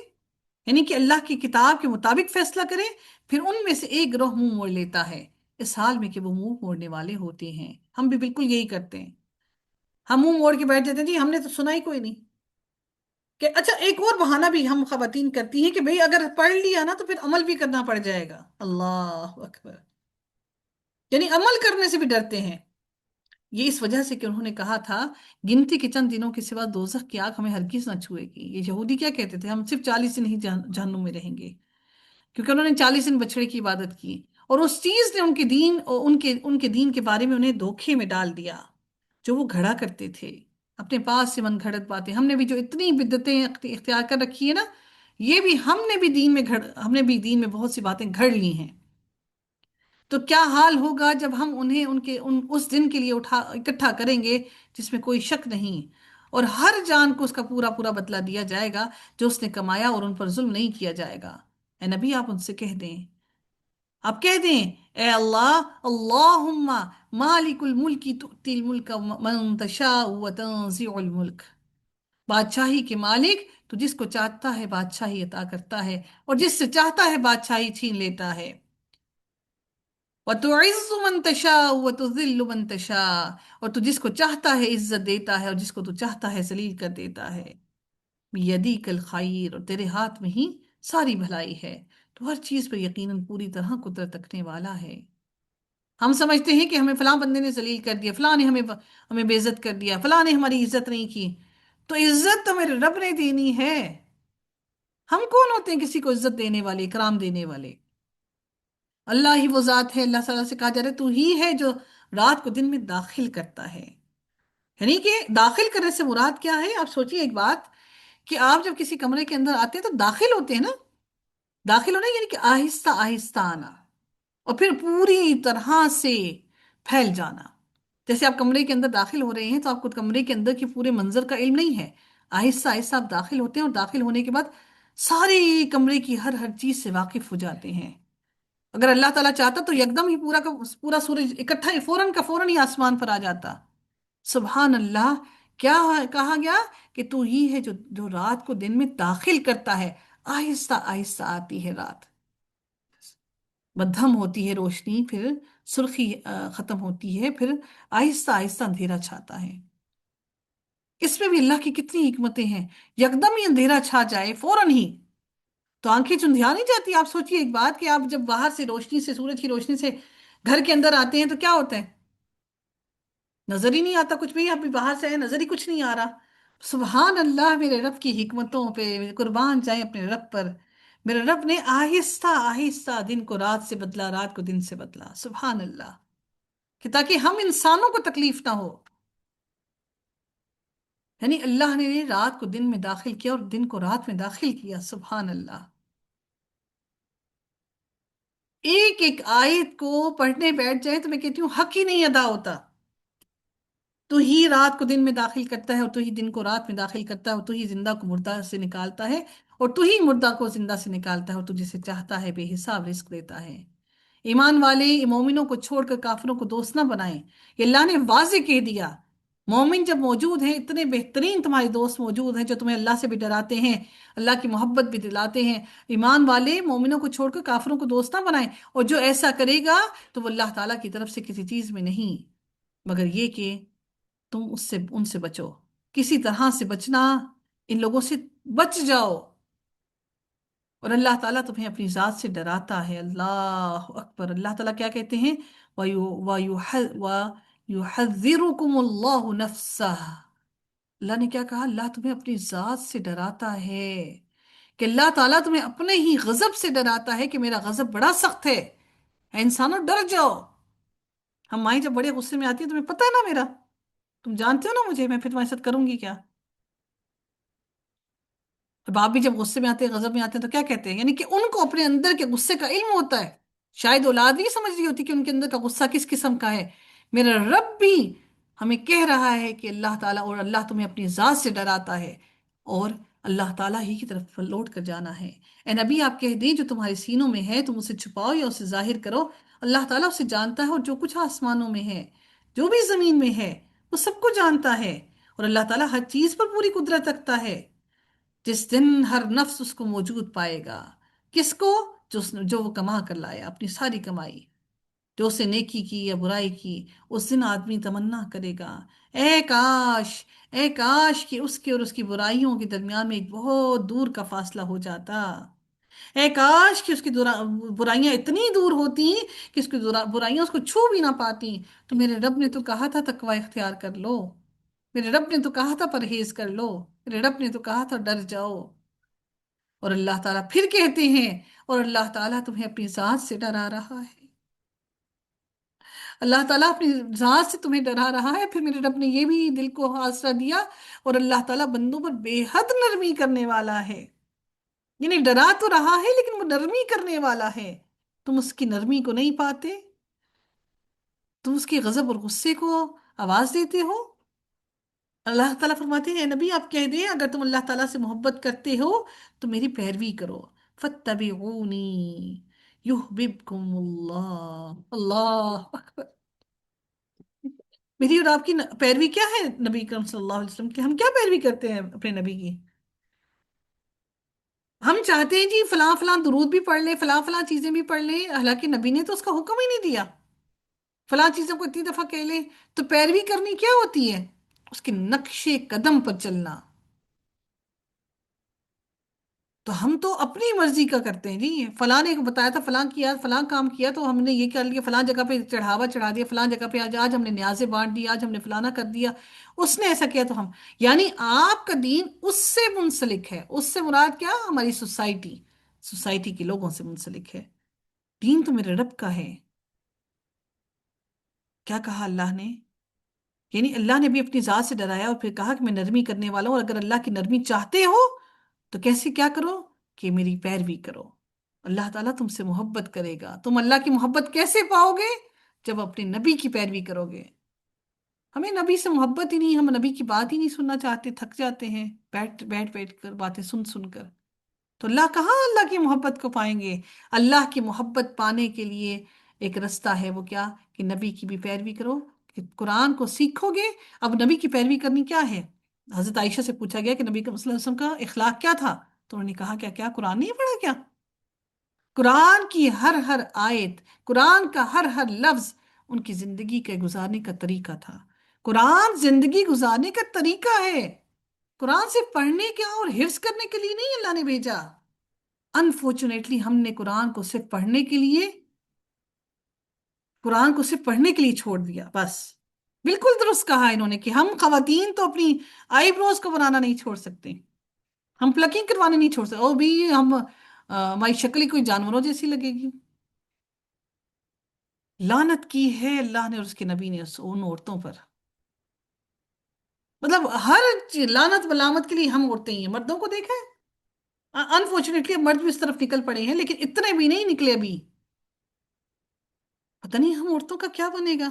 یعنی کہ اللہ کی کتاب کے مطابق فیصلہ کریں، پھر ان میں سے ایک گروہ منہ موڑ لیتا ہے، اس حال میں کہ وہ منہ موڑنے والے ہوتے ہیں۔ ہم بھی بالکل یہی کرتے ہیں، ہم منہ موڑ کے بیٹھ جاتے ہیں، جی ہم نے تو سنا ہی کوئی نہیں۔ کہ اچھا، ایک اور بہانہ بھی ہم خواتین کرتی ہیں کہ بھئی اگر پڑھ لیا نا تو پھر عمل بھی کرنا پڑ جائے گا۔ اللہ اکبر! یعنی عمل کرنے سے بھی ڈرتے ہیں، یہ اس وجہ سے کہ انہوں نے کہا تھا گنتی کے چند دنوں کے سوا دوزخ کی آگ ہمیں ہرگز نہ چھوئے گی۔ یہ یہودی کیا کہتے تھے، ہم صرف 40 دن ہی جہنم میں رہیں گے، کیونکہ انہوں نے 40 دن بچڑے کی عبادت کی، اور اس چیز نے ان کے دین اور ان کے دین کے بارے میں انہیں دھوکے میں ڈال دیا جو وہ گھڑا کرتے تھے، اپنے پاس سے من گھڑت باتیں۔ ہم نے بھی جو اتنی بدعتیں اختیار کر رکھی ہے نا، یہ بھی ہم نے بھی دین میں بہت سی باتیں گھڑ لی ہیں۔ تو کیا حال ہوگا جب ہم انہیں اس دن کے لیے اکٹھا کریں گے جس میں کوئی شک نہیں، اور ہر جان کو اس کا پورا پورا بدلہ دیا جائے گا جو اس نے کمایا، اور ان پر ظلم نہیں کیا جائے گا۔ اے نبی، آپ ان سے کہہ دیں، آپ کہہ دیں، اے اللہ، اللہم مالک الملک تؤتی الملک من تشاء وتنزع الملک، بادشاہی کے مالک تو جس کو چاہتا ہے بادشاہی عطا کرتا ہے، اور جس سے چاہتا ہے بادشاہی چھین لیتا ہے۔ وَتُعِزُّ مَن تَشَاءُ وَتُذِلُّ مَن تَشَاءُ، اور تو جس کو چاہتا ہے عزت دیتا ہے، اور جس کو تو چاہتا ہے ذلیل کر دیتا ہے۔ بِيَدِيكَ الْخَيْرُ، اور تیرے ہاتھ میں ہی ساری بھلائی ہے، تو ہر چیز پر یقیناً پوری طرح قدرت رکھنے والا ہے۔ ہم سمجھتے ہیں کہ ہمیں فلاں بندے نے ذلیل کر دیا، فلاں نے ہمیں بے عزت کر دیا، فلاں نے ہماری عزت نہیں کی، تو عزت تو میرے رب نے دینی ہے۔ ہم کون ہوتے ہیں کسی کو عزت دینے والے، اکرام دینے والے؟ اللہ ہی وہ ذات ہے، اللہ تعالیٰ سے کہا جا رہا ہے تو ہی ہے جو رات کو دن میں داخل کرتا ہے۔ یعنی کہ داخل کرنے سے مراد کیا ہے؟ آپ سوچئے ایک بات، کہ آپ جب کسی کمرے کے اندر آتے ہیں تو داخل ہوتے ہیں نا، داخل ہونا یعنی کہ آہستہ آہستہ آنا، اور پھر پوری طرح سے پھیل جانا۔ جیسے آپ کمرے کے اندر داخل ہو رہے ہیں تو آپ کو کمرے کے اندر کے پورے منظر کا علم نہیں ہے، آہستہ آہستہ آپ داخل ہوتے ہیں، اور داخل ہونے کے بعد ساری کمرے کی ہر ہر چیز سے واقف ہو جاتے ہیں۔ اگر اللہ تعالیٰ چاہتا تو یکدم ہی پورا کا پورا سورج اکٹھا ہی فوراً کا فوراً ہی آسمان پر آ جاتا۔ سبحان اللہ! کیا کہا گیا کہ تو ہی ہے جو رات کو دن میں داخل کرتا ہے، آہستہ آہستہ آتی ہے رات، مدھم ہوتی ہے روشنی، پھر سرخی ختم ہوتی ہے، پھر آہستہ آہستہ اندھیرا چھاتا ہے۔ اس میں بھی اللہ کی کتنی حکمتیں ہیں، یکدم ہی اندھیرا چھا جائے فوراً ہی تو آنکھیں چندھیا نہیں جاتی؟ آپ سوچئے ایک بات کہ آپ جب باہر سے روشنی سے، سورج کی روشنی سے گھر کے اندر آتے ہیں تو کیا ہوتا ہے؟ نظر ہی نہیں آتا کچھ بھی، ابھی باہر سے آئے نظر ہی کچھ نہیں آ رہا۔ سبحان اللہ! میرے رب کی حکمتوں پہ قربان جائیں اپنے رب پر، میرے رب نے آہستہ آہستہ دن کو رات سے بدلا، رات کو دن سے بدلا، سبحان اللہ! کہ تاکہ ہم انسانوں کو تکلیف نہ ہو، یعنی اللہ نے رات کو دن میں داخل کیا اور دن کو رات میں داخل کیا، سبحان اللہ! ایک ایک آیت کو پڑھنے بیٹھ جائے تو میں کہتی ہوں حق ہی نہیں ادا ہوتا۔ تو ہی رات کو دن میں داخل کرتا ہے، اور تو ہی دن کو رات میں داخل کرتا ہے، اور تو ہی زندہ کو مردہ سے نکالتا ہے، اور تو ہی مردہ کو زندہ سے نکالتا ہے، اور تو جسے چاہتا ہے بے حساب رزق دیتا ہے۔ ایمان والے مومنوں کو چھوڑ کر کافروں کو دوست نہ بنائیں، یہ اللہ نے واضح کہہ دیا۔ مومن جب موجود ہیں، اتنے بہترین تمہارے دوست موجود ہیں جو تمہیں اللہ سے بھی ڈراتے ہیں، اللہ کی محبت بھی دلاتے ہیں۔ ایمان والے مومنوں کو چھوڑ کر کافروں کو دوست نہ بنائیں، اور جو ایسا کرے گا تو وہ اللہ تعالیٰ کی طرف سے کسی چیز میں نہیں، مگر یہ کہ تم ان سے بچو، کسی طرح سے بچنا، ان لوگوں سے بچ جاؤ۔ اور اللہ تعالیٰ تمہیں اپنی ذات سے ڈراتا ہے۔ اللہ اکبر! اللہ تعالیٰ کیا کہتے ہیں؟ وَيُحَذِّرُكُمُ اللَّهُ نَفْسَهُ۔ اللہ نے کیا کہا؟ اللہ تمہیں اپنی ذات سے ڈراتا ہے، کہ اللہ تعالیٰ تمہیں اپنے ہی غضب سے ڈراتا ہے، کہ میرا غضب بڑا سخت ہے، اے انسانوں ڈر جاؤ۔ ہم مائیں جب بڑے غصے میں آتی ہیں، تمہیں پتہ ہے نا میرا، تم جانتے ہو نا مجھے، میں پھر تمہارے ساتھ کروں گی کیا؟ اور باپ بھی جب غصے میں آتے ہیں، غضب میں آتے ہیں، تو کیا کہتے ہیں؟ یعنی کہ ان کو اپنے اندر کے غصے کا علم ہوتا ہے، شاید اولاد نہیں سمجھ رہی ہوتی کہ ان کے اندر کا غصہ کس قسم کا ہے۔ میرا رب بھی ہمیں کہہ رہا ہے کہ اللہ تعالیٰ، اور اللہ تمہیں اپنی ذات سے ڈراتا ہے، اور اللہ تعالیٰ ہی کی طرف لوٹ کر جانا ہے۔ اے نبی، آپ کہہ دیں جو تمہارے سینوں میں ہے تم اسے چھپاؤ یا اسے ظاہر کرو، اللہ تعالیٰ اسے جانتا ہے، اور جو کچھ آسمانوں میں ہے، جو بھی زمین میں ہے، وہ سب کو جانتا ہے، اور اللہ تعالیٰ ہر چیز پر پوری قدرت رکھتا ہے۔ جس دن ہر نفس اس کو موجود پائے گا، کس کو؟ جو وہ کما کر لایا، اپنی ساری کمائی، جو اسے نیکی کی یا برائی کی۔ اس دن آدمی تمنا کرے گا، اے کاش، اے کاش کہ اس کے اور اس کی برائیوں کے درمیان میں ایک بہت دور کا فاصلہ ہو جاتا، اے کاش کہ اس کی برائیاں اتنی دور ہوتی کہ اس کی برائیاں اس کو چھو بھی نہ پاتی۔ تو میرے رب نے تو کہا تھا تقوی اختیار کر لو، میرے رب نے تو کہا تھا پرہیز کر لو، میرے رب نے تو کہا تھا ڈر جاؤ۔ اور اللہ تعالیٰ پھر کہتے ہیں، اور اللہ تعالیٰ تمہیں اپنی ذات سے ڈرا رہا ہے، اللہ تعالیٰ اپنی ذات سے تمہیں ڈرا رہا ہے۔ پھر میرے رب نے یہ بھی دل کو آسرا دیا، اور اللہ تعالیٰ بندوں پر بے حد نرمی کرنے والا ہے، یعنی ڈرا تو رہا ہے لیکن وہ نرمی کرنے والا ہے۔ تم اس کی نرمی کو نہیں پاتے، تم اس کے غضب اور غصے کو آواز دیتے ہو۔ اللہ تعالیٰ فرماتے ہیں، اے نبی آپ کہہ دیں اگر تم اللہ تعالیٰ سے محبت کرتے ہو تو میری پیروی کرو، فاتبعونی یحببکم اللہ۔ اللہ اکبر! میری اور آپ کی پیروی کیا ہے نبی کرم صلی اللہ علیہ وسلم کی؟ ہم کیا پیروی کرتے ہیں اپنے نبی کی؟ ہم چاہتے ہیں جی فلاں فلاں درود بھی پڑھ لیں، فلاں فلاں چیزیں بھی پڑھ لیں، حالانکہ نبی نے تو اس کا حکم ہی نہیں دیا۔ فلاں چیزوں کو اتنی دفعہ کہہ لیں، تو پیروی کرنی کیا ہوتی ہے؟ اس کے نقش قدم پر چلنا۔ تو ہم تو اپنی مرضی کا کرتے ہیں جی، فلاں نے بتایا تھا فلاں کیا، فلاں کام کیا تو ہم نے یہ کر لیا، فلاں جگہ پہ چڑھاوا چڑھا دیا، فلاں جگہ پہ آج ہم نے نیازیں بانٹ دی، آج ہم نے فلانا کر دیا، اس نے ایسا کیا تو ہم، یعنی آپ کا دین اس سے منسلک ہے۔ اس سے مراد کیا؟ ہماری سوسائٹی، سوسائٹی کے لوگوں سے منسلک ہے۔ دین تو میرے رب کا ہے۔ کیا کہا اللہ نے؟ یعنی اللہ نے بھی اپنی ذات سے ڈرایا، اور پھر کہا کہ میں نرمی کرنے والا ہوں، اور اگر اللہ کی نرمی چاہتے ہو تو کیسے کیا کرو؟ کہ میری پیروی کرو۔ اللہ تعالیٰ تم سے محبت کرے گا۔ تم اللہ کی محبت کیسے پاؤ گے؟ جب اپنے نبی کی پیروی کرو گے۔ ہمیں نبی سے محبت ہی نہیں، ہم نبی کی بات ہی نہیں سننا چاہتے، تھک جاتے ہیں بیٹھ کر باتیں سن سن کر۔ تو اللہ کہاں اللہ کی محبت کو پائیں گے؟ اللہ کی محبت پانے کے لیے ایک رستہ ہے، وہ کیا؟ کہ نبی کی بھی پیروی کرو، کہ قرآن کو سیکھو گے۔ اب نبی کی پیروی کرنی کیا ہے؟ حضرت عائشہ سے پوچھا گیا کہ نبی صلی اللہ علیہ وسلم کا اخلاق کیا تھا، تو انہوں نے کہا کیا کیا قرآن نہیں پڑھا کیا؟ قرآن کی ہر ہر آیت، قرآن کا ہر ہر لفظ ان کی زندگی کے گزارنے کا طریقہ تھا۔ قرآن زندگی گزارنے کا طریقہ ہے۔ قرآن صرف پڑھنے کے اور حفظ کرنے کے لیے نہیں اللہ نے بھیجا۔ انفارچونیٹلی ہم نے قرآن کو صرف پڑھنے کے لیے، قرآن کو صرف پڑھنے کے لیے چھوڑ دیا بس۔ بالکل درست کہا انہوں نے کہ ہم خواتین تو اپنی آئی بروز کو بنانا نہیں چھوڑ سکتے، ہم پلکنگ کروانے نہیں چھوڑ سکتے، اور بھی ہم ہماری شکل ہی کوئی جانوروں جیسی لگے گی۔ لعنت کی ہے اللہ نے اور اس کے نبی نے ان عورتوں پر، مطلب ہر لعنت ملامت کے لیے ہم عورتیں ہی ہیں۔ مردوں کو دیکھا ہے، انفارچونیٹلی مرد بھی اس طرف نکل پڑے ہیں، لیکن اتنے بھی نہیں نکلے ابھی۔ پتہ نہیں ہم عورتوں کا کیا بنے گا۔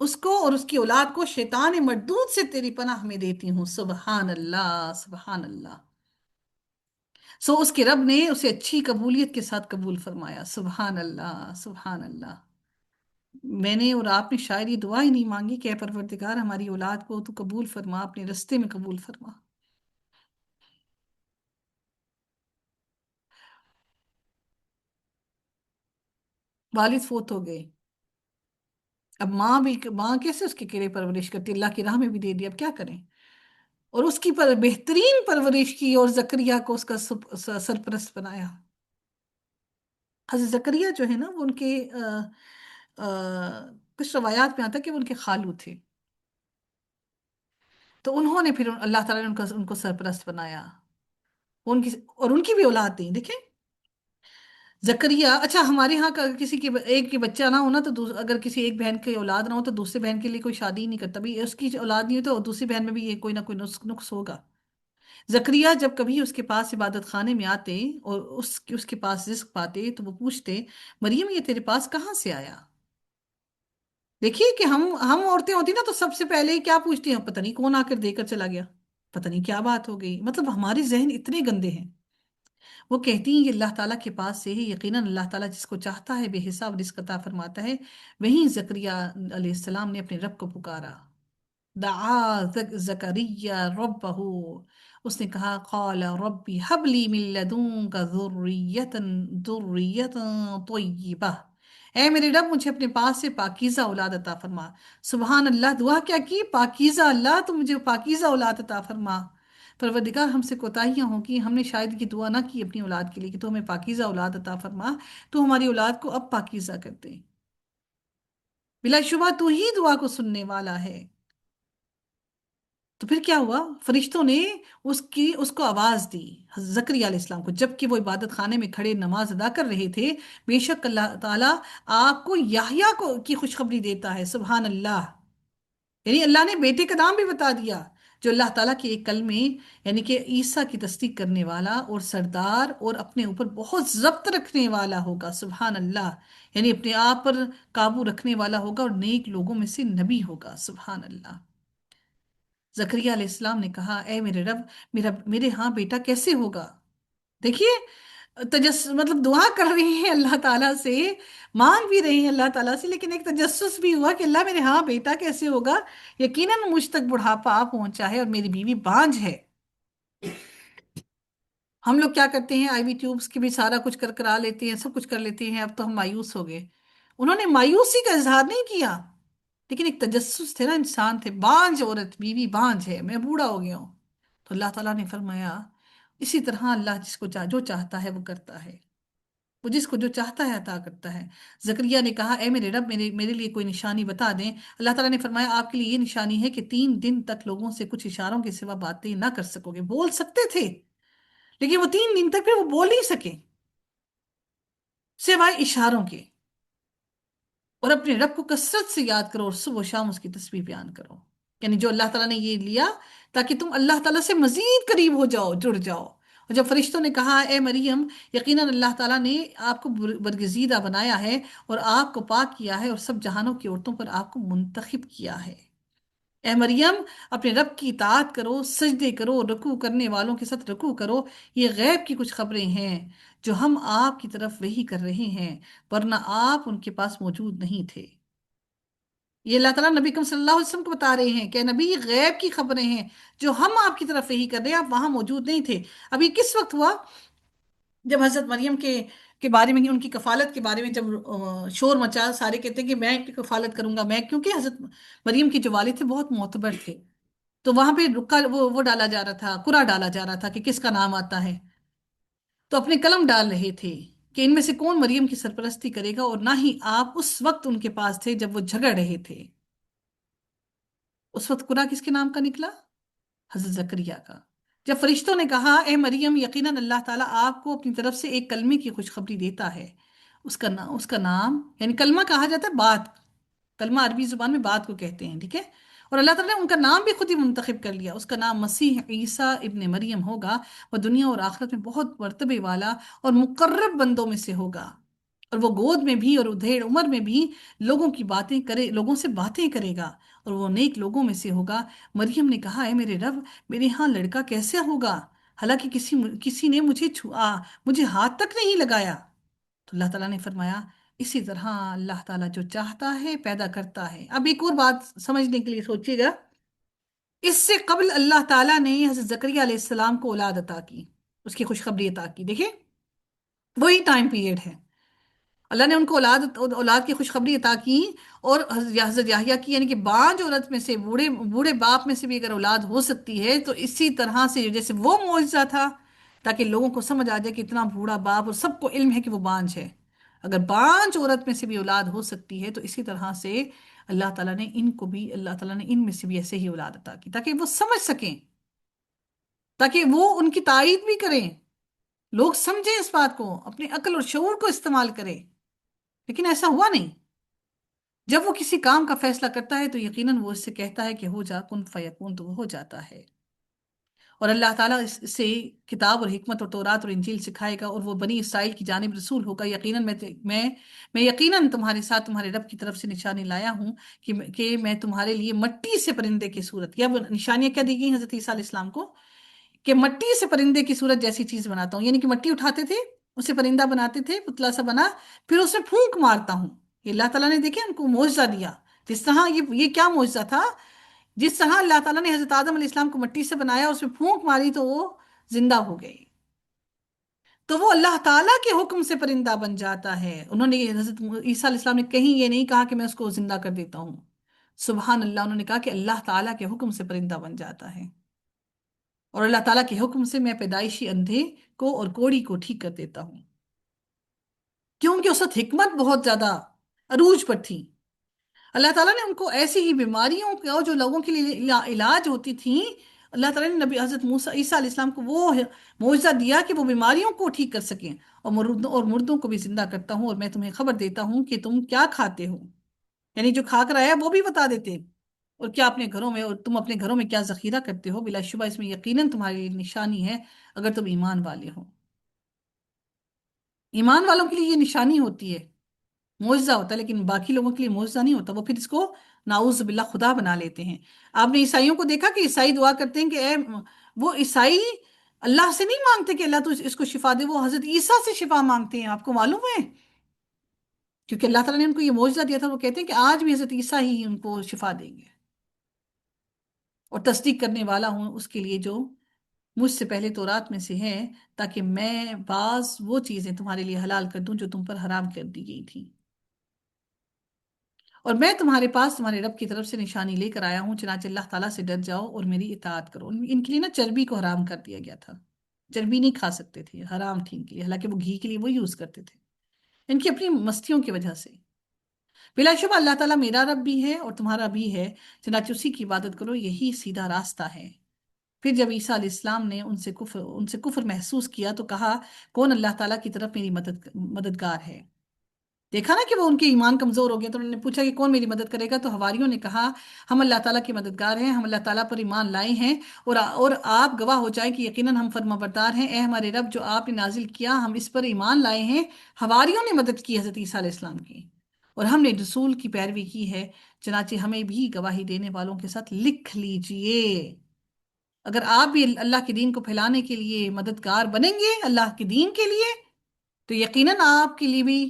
اس کو اور اس کی اولاد کو شیطان مردود سے تیری پناہ میں دیتی ہوں۔ سبحان اللہ، سبحان اللہ۔ سو اس کے رب نے اسے اچھی قبولیت کے ساتھ قبول فرمایا۔ سبحان اللہ، سبحان اللہ۔ میں نے اور آپ نے شاید یہ دعا ہی نہیں مانگی کہ اے پروردگار ہماری اولاد کو تو قبول فرما، اپنے رستے میں قبول فرما۔ والد فوت ہو گئے، اب ماں بھی، ماں کیسے اس کی کیڑے پرورش کرتی، اللہ کی راہ میں بھی دے دیا، اب کیا کریں؟ اور اس کی بہترین پرورش کی اور زکریا کو اس کا سرپرست بنایا۔ حضرت زکریا جو ہے نا وہ ان کے کچھ روایات میں آتا ہے کہ وہ ان کے خالو تھے، تو انہوں نے پھر اللہ تعالیٰ نے ان کو سرپرست بنایا، وہ ان کی، اور ان کی بھی اولاد نہیں دیکھیں زکریا۔ اچھا ہمارے ہاں کا کسی کے ایک کے بچہ نہ ہونا تو اگر کسی ایک بہن کی اولاد نہ ہو تو دوسرے بہن کے لیے کوئی شادی ہی نہیں کرتا، بھی اس کی اولاد نہیں ہو تو دوسری بہن میں بھی یہ کوئی نہ کوئی نقص ہوگا۔ زکریا جب کبھی اس کے پاس عبادت خانے میں آتے اور اس کے پاس رزق پاتے تو وہ پوچھتے مریم یہ تیرے پاس کہاں سے آیا؟ دیکھیے کہ ہم عورتیں ہوتی نا تو سب سے پہلے ہی کیا پوچھتی ہیں، پتہ نہیں کون آ کر دے کر چلا گیا، پتہ نہیں کیا بات ہو گئی، مطلب ہمارے ذہن اتنے گندے ہیں۔ وہ کہتی ہیں یہ اللہ تعالیٰ کے پاس سے ہی، یقیناً اللہ تعالیٰ جس کو چاہتا ہے بے حساب رزق عطا فرماتا ہے۔ وہیں زکریا علیہ السلام نے اپنے رب کو پکارا، دعا زکریا ربہ، اس نے کہا قال ربی حب لی من لدنک ذریۃ طیبہ، اے میرے رب مجھے اپنے پاس سے پاکیزہ اولاد عطا فرما۔ سبحان اللہ، دعا کیا کی، پاکیزہ، اللہ تو مجھے پاکیزہ اولاد عطا فرما۔ پروردگار ہم سے کوتاہیاں ہوں کہ ہم نے شاید یہ دعا نہ کی اپنی اولاد کے لیے کہ تو ہمیں پاکیزہ اولاد عطا فرما، تو ہماری اولاد کو اب پاکیزہ کر دے، بلا شبہ تو ہی دعا کو سننے والا ہے۔ تو پھر کیا ہوا، فرشتوں نے اس کو آواز دی زکریا علیہ السلام کو، جبکہ وہ عبادت خانے میں کھڑے نماز ادا کر رہے تھے، بے شک اللہ تعالیٰ آپ کو یحییٰ کو کی خوشخبری دیتا ہے۔ سبحان اللہ، یعنی اللہ نے بیٹے کا نام بھی بتا دیا جو اللہ تعالیٰ کے ایک کلمے یعنی کہ عیسیٰ کی تصدیق کرنے والا اور سردار اور اپنے اوپر بہت ضبط رکھنے والا ہوگا۔ سبحان اللہ، یعنی اپنے آپ پر قابو رکھنے والا ہوگا اور نیک لوگوں میں سے نبی ہوگا۔ سبحان اللہ۔ زکریا علیہ السلام نے کہا اے میرے رب، میرے ہاں بیٹا کیسے ہوگا؟ دیکھیے مطلب دعا کر رہے ہیں اللہ تعالیٰ سے، مانگ بھی رہے ہیں اللہ تعالیٰ سے، لیکن ایک تجسس بھی ہوا کہ اللہ میرے ہاں بیٹا کیسے ہوگا؟ یقیناً مجھ تک بڑھاپا آ پہنچا ہے اور میری بیوی بانجھ ہے۔ ہم لوگ کیا کرتے ہیں، آئی وی ٹیوبس کی بھی سارا کچھ کرا لیتے ہیں، سب کچھ کر لیتے ہیں، اب تو ہم مایوس ہو گئے۔ انہوں نے مایوسی کا اظہار نہیں کیا، لیکن ایک تجسس تھے نا، انسان تھے، بانجھ عورت، بیوی بانجھ ہے، میں بوڑھا ہو گیا ہوں۔ تو اللہ تعالیٰ نے فرمایا اسی طرح اللہ جس کو جو چاہتا ہے وہ کرتا ہے، وہ جس کو جو چاہتا ہے عطا کرتا ہے۔ زکریا نے کہا اے میرے رب، میرے لیے کوئی نشانی بتا دیں۔ اللہ تعالیٰ نے فرمایا آپ کے لیے یہ نشانی ہے کہ 3 دن تک لوگوں سے کچھ اشاروں کے سوا باتیں نہ کر سکو گے۔ بول سکتے تھے لیکن وہ 3 دن تک پھر وہ بول نہیں سکے سوائے اشاروں کے، اور اپنے رب کو کثرت سے یاد کرو اور صبح و شام اس کی تسبیح بیان کرو، یعنی جو اللہ تعالیٰ نے یہ لیا تاکہ تم اللہ تعالیٰ سے مزید قریب ہو جاؤ، جڑ جاؤ۔ اور جب فرشتوں نے کہا اے مریم یقیناً اللہ تعالیٰ نے آپ کو برگزیدہ بنایا ہے اور آپ کو پاک کیا ہے اور سب جہانوں کی عورتوں پر آپ کو منتخب کیا ہے، اے مریم اپنے رب کی اطاعت کرو، سجدے کرو، رکوع کرنے والوں کے ساتھ رکوع کرو، یہ غیب کی کچھ خبریں ہیں جو ہم آپ کی طرف وحی کر رہے ہیں، ورنہ آپ ان کے پاس موجود نہیں تھے۔ یہ اللہ تعالیٰ نبی کریم صلی اللہ علیہ وسلم کو بتا رہے ہیں کہ نبی یہ غیب کی خبریں ہیں جو ہم آپ کی طرف وحی کر رہے ہیں، آپ وہاں موجود نہیں تھے۔ اب یہ کس وقت ہوا؟ جب حضرت مریم کے بارے میں، ان کی کفالت کے بارے میں جب شور مچا، سارے کہتے ہیں کہ میں ان کی کفالت کروں گا، میں، کیونکہ حضرت مریم کے جو والد تھے بہت معتبر تھے، تو وہاں پہ رکا وہ ڈالا جا رہا تھا، قرعہ ڈالا جا رہا تھا کہ کس کا نام آتا ہے، تو اپنے قلم ڈال رہے تھے کہ ان میں سے کون مریم کی سرپرستی کرے گا، اور نہ ہی آپ اس وقت ان کے پاس تھے جب وہ جھگڑ رہے تھے۔ اس وقت قرعہ کس کے نام کا نکلا؟ حضرت زکریا کا۔ جب فرشتوں نے کہا اے مریم یقیناً اللہ تعالیٰ آپ کو اپنی طرف سے ایک کلمے کی خوشخبری دیتا ہے، اس کا نام یعنی کلمہ کہا جاتا ہے بات، کلمہ عربی زبان میں بات کو کہتے ہیں، ٹھیک ہے، اور اللہ تعالیٰ نے ان کا نام بھی خود ہی منتخب کر لیا، اس کا نام مسیح عیسیٰ ابن مریم ہوگا، وہ دنیا اور آخرت میں بہت مرتبے والا اور مقرب بندوں میں سے ہوگا، اور وہ گود میں بھی اور ادھیڑ عمر میں بھی لوگوں کی باتیں کرے، لوگوں سے باتیں کرے گا، اور وہ نیک لوگوں میں سے ہوگا۔ مریم نے کہا، اے میرے رب، میرے ہاں لڑکا کیسے ہوگا، حالانکہ کسی نے مجھے ہاتھ تک نہیں لگایا۔ تو اللہ تعالیٰ نے فرمایا، اسی طرح اللہ تعالیٰ جو چاہتا ہے پیدا کرتا ہے۔ اب ایک اور بات سمجھنے کے لیے سوچیے گا، اس سے قبل اللہ تعالیٰ نے حضرت زکریا علیہ السلام کو اولاد عطا کی، اس کی خوشخبری عطا کی، دیکھیں وہی ٹائم پیریڈ ہے۔ اللہ نے ان کو اولاد کی خوشخبری عطا کی، اور حضرت یحییٰ کی یعنی کہ بانج عورت میں سے، بوڑھے بوڑھے باپ میں سے بھی اگر اولاد ہو سکتی ہے تو اسی طرح سے جیسے وہ معجزہ تھا، تاکہ لوگوں کو سمجھ آ جائے کہ اتنا بوڑھا باپ، اور سب کو علم ہے کہ وہ بانج ہے، اگر بانج عورت میں سے بھی اولاد ہو سکتی ہے تو اسی طرح سے اللہ تعالیٰ نے ان میں سے بھی ایسے ہی اولاد عطا کی، تاکہ وہ سمجھ سکیں، تاکہ وہ ان کی تائید بھی کریں، لوگ سمجھیں اس بات کو، اپنی عقل اور شعور کو استعمال کریں۔ لیکن ایسا ہوا نہیں۔ جب وہ کسی کام کا فیصلہ کرتا ہے تو یقیناً وہ اس سے کہتا ہے کہ ہو جا، کن فیکون، تو وہ ہو جاتا ہے۔ اور اللہ تعالیٰ اس سے کتاب اور حکمت اور تورات اور انجیل سکھائے گا، اور وہ بنی اسرائیل کی جانب رسول ہوگا۔ یقیناً میں یقیناً تمہارے ساتھ تمہارے رب کی طرف سے نشانی لایا ہوں، کہ میں تمہارے لیے مٹی سے پرندے کی صورت، یا وہ نشانیاں کیا دی گئی حضرت عیسیٰ علیہ السلام کو، کہ مٹی سے پرندے کی صورت جیسی چیز بناتا ہوں، یعنی کہ مٹی اٹھاتے تھے، اسے پرندہ بناتے تھے، پتلا سا بنا، پھر اس میں پھونک مارتا ہوں۔ یہ اللہ تعالیٰ نے دیکھے ان کو معجزہ دیا، جس طرح یہ کیا معجزہ تھا، جس طرح اللہ تعالیٰ نے حضرت آدم علیہ السلام کو مٹی سے بنایا، اس میں پھونک ماری تو وہ زندہ ہو گئی، تو وہ اللہ تعالیٰ کے حکم سے پرندہ بن جاتا ہے۔ انہوں نے حضرت عیسیٰ علیہ السلام نے کہیں یہ نہیں کہا کہ میں اس کو زندہ کر دیتا ہوں، سبحان اللہ، انہوں نے کہا کہ اللہ تعالیٰ کے حکم سے پرندہ بن جاتا ہے، اور اللہ تعالیٰ کے حکم سے میں پیدائشی اندھے کو اور کوڑی کو ٹھیک کر دیتا ہوں، کیونکہ اس وقت حکمت بہت زیادہ عروج پر تھی۔ اللہ تعالیٰ نے ان کو ایسی ہی بیماریوں کا جو لوگوں کے لیے علاج ہوتی تھیں، اللہ تعالیٰ نے نبی حضرت عیسیٰ علیہ السلام کو وہ معجزہ دیا کہ وہ بیماریوں کو ٹھیک کر سکیں، اور مردوں کو بھی زندہ کرتا ہوں، اور میں تمہیں خبر دیتا ہوں کہ تم کیا کھاتے ہو، یعنی جو کھا کر آیا وہ بھی بتا دیتے، اور کیا اپنے گھروں میں، اور تم اپنے گھروں میں کیا ذخیرہ کرتے ہو، بلا شبہ اس میں یقیناً تمہارے لیے نشانی ہے اگر تم ایمان والے ہو۔ ایمان والوں کے لیے یہ نشانی ہوتی ہے، معجزہ ہوتا ہے، لیکن باقی لوگوں کے لیے معجزہ نہیں ہوتا، وہ پھر اس کو نعوذ باللہ خدا بنا لیتے ہیں۔ آپ نے عیسائیوں کو دیکھا کہ عیسائی دعا کرتے ہیں کہ وہ عیسائی اللہ سے نہیں مانگتے کہ اللہ تو اس کو شفا دے، وہ حضرت عیسیٰ سے شفا مانگتے ہیں، آپ کو معلوم ہے، کیونکہ اللہ تعالیٰ نے ان کو یہ معجزہ دیا تھا، وہ کہتے ہیں کہ آج بھی حضرت عیسیٰ ہی ان کو شفا دیں گے، اور تصدیق کرنے والا ہوں اس کے لیے جو مجھ سے پہلے تورات میں سے ہے، تاکہ میں بعض وہ چیزیں تمہارے لیے حلال کر دوں جو تم پر حرام کر دی گئی تھی، اور میں تمہارے پاس تمہارے رب کی طرف سے نشانی لے کر آیا ہوں، چنانچہ اللہ تعالیٰ سے ڈر جاؤ اور میری اطاعت کرو۔ ان کے لیے نا چربی کو حرام کر دیا گیا تھا، چربی نہیں کھا سکتے تھے، حرام تھی ان کے لیے، حالانکہ وہ گھی کے لیے وہ یوز کرتے تھے، ان کی اپنی مستیوں کی وجہ سے۔ بلا شبہ اللہ تعالیٰ میرا رب بھی ہے اور تمہارا بھی ہے، چنانچہ اسی کی عبادت کرو، یہی سیدھا راستہ ہے۔ پھر جب عیسیٰ علیہ السلام نے ان سے کفر محسوس کیا تو کہا، کون اللہ تعالیٰ کی طرف میری مددگار ہے؟ دیکھا نا کہ وہ ان کے ایمان کمزور ہو گیا، تو انہوں نے پوچھا کہ کون میری مدد کرے گا، تو حواریوں نے کہا، ہم اللہ تعالیٰ کے مددگار ہیں، ہم اللہ تعالیٰ پر ایمان لائے ہیں، اور آپ گواہ ہو جائیں کہ یقیناً ہم فرما بردار ہیں، اے ہمارے رب جو آپ نے نازل کیا ہم اس پر ایمان لائے ہیں۔ حواریوں نے مدد کی حضرت عیسیٰ علیہ السلام کی، اور ہم نے رسول کی پیروی کی ہے، چنانچہ ہمیں بھی گواہی دینے والوں کے ساتھ لکھ لیجئے۔ اگر آپ بھی اللہ کے دین کو پھیلانے کے لیے مددگار بنیں گے اللہ کے دین کے لیے، تو یقیناً آپ کے لیے بھی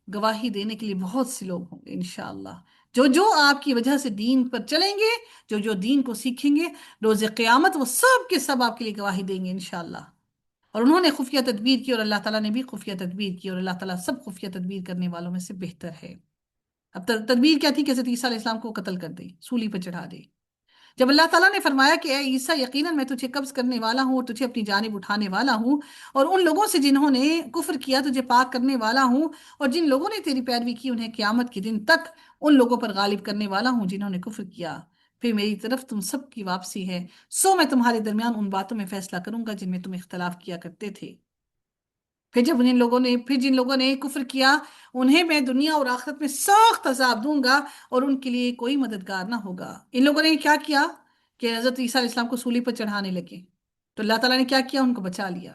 گواہی دینے کے لیے بہت سے لوگ ہوں گے انشاءاللہ، جو آپ کی وجہ سے دین پر چلیں گے، جو دین کو سیکھیں گے، روز قیامت وہ سب کے سب آپ کے لیے گواہی دیں گے انشاءاللہ۔ اور انہوں نے خفیہ تدبیر کی، اور اللہ تعالیٰ نے بھی خفیہ تدبیر کی، اور اللہ تعالیٰ سب خفیہ تدبیر کرنے والوں میں سے بہتر ہے۔ اب تدبیر کیا تھی کہ حضرت عیسیٰ علیہ السلام کو قتل کر دے، سولی پر چڑھا دے۔ جب اللہ تعالیٰ نے فرمایا کہ اے عیسیٰ، یقیناً میں تجھے قبض کرنے والا ہوں اور تجھے اپنی جانب اٹھانے والا ہوں، اور ان لوگوں سے جنہوں نے کفر کیا تجھے پاک کرنے والا ہوں، اور جن لوگوں نے تیری پیروی کی انہیں قیامت کے دن تک ان لوگوں پر غالب کرنے والا ہوں جنہوں نے کفر کیا، پھر میری طرف تم سب کی واپسی ہے، سو میں تمہارے درمیان ان باتوں میں فیصلہ کروں گا جن میں تم اختلاف کیا کرتے تھے۔ پھر جن لوگوں نے کفر کیا انہیں میں دنیا اور آخرت میں سخت عذاب دوں گا، اور ان کے لیے کوئی مددگار نہ ہوگا۔ ان لوگوں نے کیا کیا کہ حضرت عیسیٰ علیہ السلام کو سولی پر چڑھانے لگے، تو اللہ تعالیٰ نے کیا کیا، ان کو بچا لیا،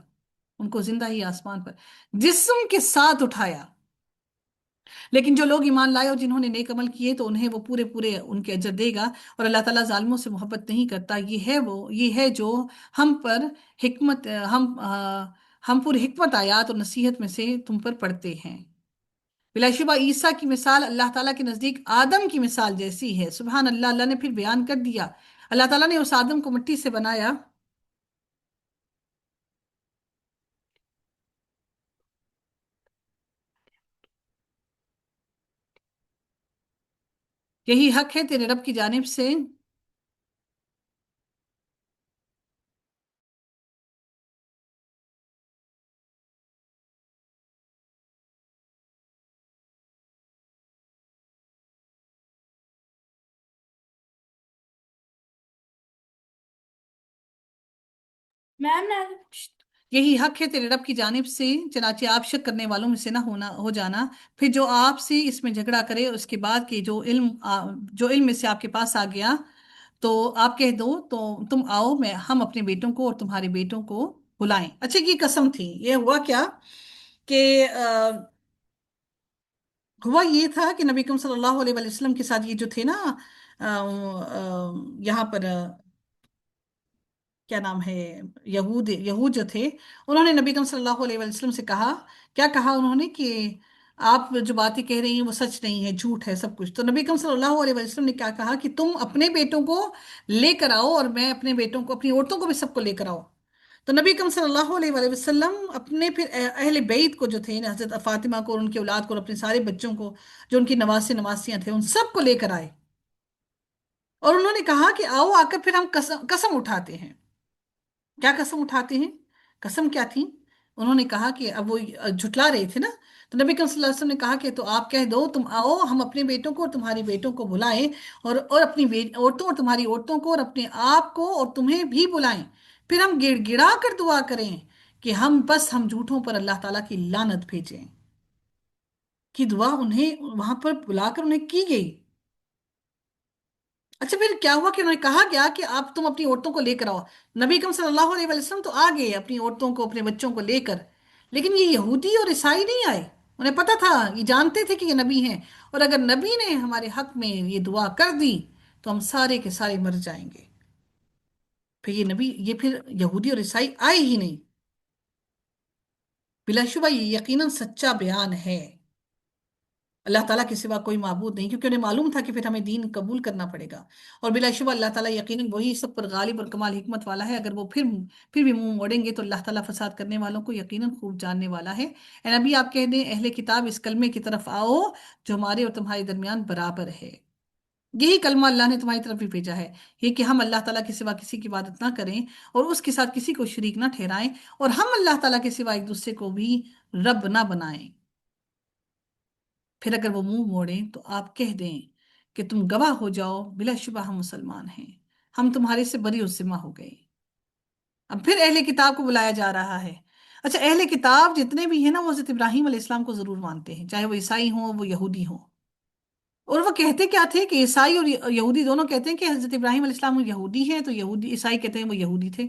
ان کو زندہ ہی آسمان پر جسم کے ساتھ اٹھایا۔ لیکن جو لوگ ایمان لائے اور جنہوں نے نیک عمل کیے تو انہیں وہ پورے پورے ان کے اجر دے گا، اور اللہ تعالیٰ ظالموں سے محبت نہیں کرتا۔ یہ ہے جو ہم پر حکمت ہم پر حکمت آیات اور نصیحت میں سے تم پر پڑھتے ہیں۔ بلا شبہ عیسیٰ کی مثال اللہ تعالیٰ کے نزدیک آدم کی مثال جیسی ہے۔ سبحان اللہ، اللہ نے پھر بیان کر دیا، اللہ تعالیٰ نے اس آدم کو مٹی سے بنایا۔ یہی حق ہے تیرے رب کی جانب سے۔ میم نے یہی حق ہے تیرے رب کی جانب سے، چنانچہ آپ شک کرنے والوں میں سے نہ ہو جانا۔ پھر جو آپ سے اس میں جھگڑا کرے اس کے بعد کہ جو علم میں سے آپ کے پاس آ گیا، تو آپ کہہ دو تو تم آؤ، ہم اپنے بیٹوں کو اور تمہارے بیٹوں کو بلائیں۔ اچھا، یہ قسم تھی، یہ ہوا کیا کہ ہوا یہ تھا کہ نبی کریم صلی اللہ علیہ وسلم کے ساتھ یہ جو تھے نا، یہاں پر کیا نام ہے، یہود جو تھے، انہوں نے نبی کریم صلی اللہ علیہ وسلم سے کہا، کیا کہا انہوں نے کہ آپ جو باتیں کہہ رہی ہیں وہ سچ نہیں ہے، جھوٹ ہے سب کچھ۔ تو نبی کریم صلی اللہ علیہ وسلم نے کیا کہا کہ تم اپنے بیٹوں کو لے کر آؤ، اور میں اپنے بیٹوں کو، اپنی عورتوں کو بھی سب کو لے کر آؤ۔ تو نبی کریم صلی اللہ علیہ وآلہ وسلم اپنے پھر اہل بیت کو جو تھے نا، حضرت فاطمہ کو اور ان کی اولاد کو اور اپنے سارے بچوں کو جو ان کی نواسے نواسیاں تھے، ان سب کو لے کر آئے، اور انہوں نے کہا کہ آؤ، آ کر پھر ہم قسم اٹھاتے ہیں۔ کیا قسم اٹھاتے ہیں؟ قسم کیا تھی؟ انہوں نے کہا کہ اب وہ جھٹلا رہے تھے نا، تو نبی کریم صلی اللہ علیہ وسلم نے کہا کہ تو آپ کہہ دو، تم آؤ، ہم اپنے بیٹوں کو اور تمہاری بیٹوں کو بلائیں، اور اپنی عورتوں اور تمہاری عورتوں کو اور اپنے آپ کو اور تمہیں بھی بلائیں، پھر ہم گڑ گڑا کر دعا کریں کہ ہم جھوٹوں پر اللہ تعالیٰ کی لعنت بھیجیں۔ کہ دعا انہیں وہاں پر بلا کر انہیں کی گئی۔ اچھا، پھر کیا ہوا کہ انہوں نے کہا گیا کہ آپ تم اپنی عورتوں کو لے کر آؤ۔ نبی کریم صلی اللہ علیہ وسلم تو آ گئے اپنی عورتوں کو، اپنے بچوں کو لے کر، لیکن یہ یہودی اور عیسائی نہیں آئے۔ انہیں پتا تھا، یہ جانتے تھے کہ یہ نبی ہیں، اور اگر نبی نے ہمارے حق میں یہ دعا کر دی تو ہم سارے کے سارے مر جائیں گے۔ پھر یہودی اور عیسائی آئے ہی نہیں۔ بلا شبہ یہ یقیناً سچا بیان ہے، اللہ تعالیٰ کے سوا کوئی معبود نہیں، کیونکہ انہیں معلوم تھا کہ پھر ہمیں دین قبول کرنا پڑے گا، اور بلا شبہ اللہ تعالیٰ یقیناً وہی سب پر غالب اور کمال حکمت والا ہے۔ اگر وہ پھر بھی منہ موڑیں گے تو اللہ تعالیٰ فساد کرنے والوں کو یقیناً خوب جاننے والا ہے۔ اے نبی، آپ کہہ دیں اہل کتاب اس کلمے کی طرف آؤ جو ہمارے اور تمہارے درمیان برابر ہے۔ یہی کلمہ اللہ نے تمہاری طرف بھی بھیجا ہے، یہ کہ ہم اللہ تعالیٰ کے سوا کسی کی عبادت نہ کریں اور اس کے ساتھ کسی کو شریک نہ ٹھہرائیں، اور ہم اللہ تعالیٰ کے سوا ایک دوسرے کو بھی رب نہ بنائیں۔ پھر اگر وہ منہ موڑیں تو آپ کہہ دیں کہ تم گواہ ہو جاؤ، بلا شبہ ہم مسلمان ہیں، ہم تمہارے سے بری الذمہ ہو گئے۔ اب پھر اہل کتاب کو بلایا جا رہا ہے۔ اچھا، اہل کتاب جتنے بھی ہیں نا، وہ حضرت ابراہیم علیہ السلام کو ضرور مانتے ہیں، چاہے وہ عیسائی ہوں وہ یہودی ہوں۔ اور وہ کہتے کیا تھے کہ عیسائی اور یہودی دونوں کہتے ہیں کہ حضرت ابراہیم علیہ السلام یہودی ہیں، تو عیسائی کہتے ہیں وہ یہودی تھے۔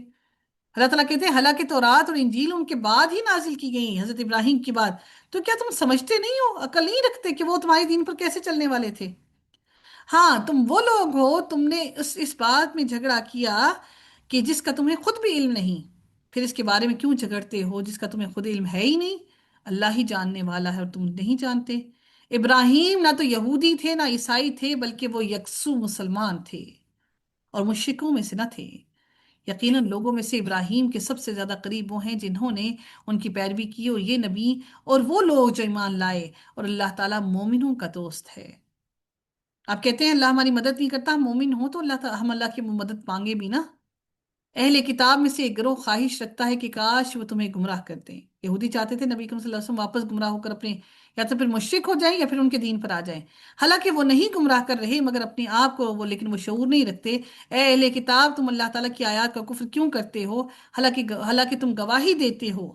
اللہ تعالیٰ کہتے ہیں حالانکہ تورات اور انجیل ان کے بعد ہی نازل کی گئی، حضرت ابراہیم کی بعد، تو کیا تم سمجھتے نہیں ہو، عقل نہیں رکھتے کہ وہ تمہارے دین پر کیسے چلنے والے تھے؟ ہاں، تم وہ لوگ ہو، تم نے اس بات میں جھگڑا کیا کہ جس کا تمہیں خود بھی علم نہیں، پھر اس کے بارے میں کیوں جھگڑتے ہو جس کا تمہیں خود علم ہے ہی نہیں؟ اللہ ہی جاننے والا ہے اور تم نہیں جانتے۔ ابراہیم نہ تو یہودی تھے نہ عیسائی تھے، بلکہ وہ یکسو مسلمان تھے اور مشرکوں میں سے نہ تھے۔ یقیناً لوگوں میں سے ابراہیم کے سب سے زیادہ قریب وہ ہیں جنہوں نے ان کی پیروی کی، اور یہ نبی اور وہ لوگ جو ایمان لائے، اور اللہ تعالیٰ مومنوں کا دوست ہے۔ آپ کہتے ہیں اللہ ہماری مدد نہیں کرتا، ہم مومن ہوں تو ہم اللہ کی مدد مانگے بھی نا۔ اہل کتاب میں سے ایک گروہ خواہش رکھتا ہے کہ کاش وہ تمہیں گمراہ کر دیں۔ یہودی چاہتے تھے نبی کریم صلی اللہ علیہ وسلم واپس گمراہ ہو کر اپنے یا تو پھر مشرک ہو جائیں یا پھر ان کے دین پر آ جائیں، حالانکہ وہ نہیں گمراہ کر رہے مگر اپنے آپ کو لیکن وہ شعور نہیں رکھتے۔ اے اہل کتاب، تم اللہ تعالیٰ کی آیات کا کفر کیوں کرتے ہو، حالانکہ تم گواہی دیتے ہو؟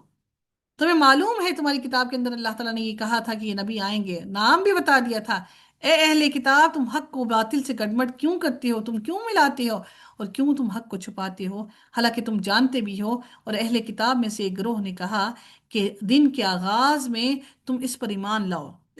تمہیں معلوم ہے تمہاری کتاب کے اندر اللہ تعالیٰ نے یہ کہا تھا کہ یہ نبی آئیں گے، نام بھی بتا دیا تھا۔ اے اہل کتاب، تم حق کو باطل سے گڑبڑ کیوں کرتے ہو، تم کیوں ملاتے ہو، اور کیوں تم حق کو چھپاتے ہو، حالانکہ تم جانتے بھی ہو؟ اور اہل کتاب میں سے ایک گروہ نے کہا کہ دن کے آغاز میں تم اس پر ایمان لاؤ،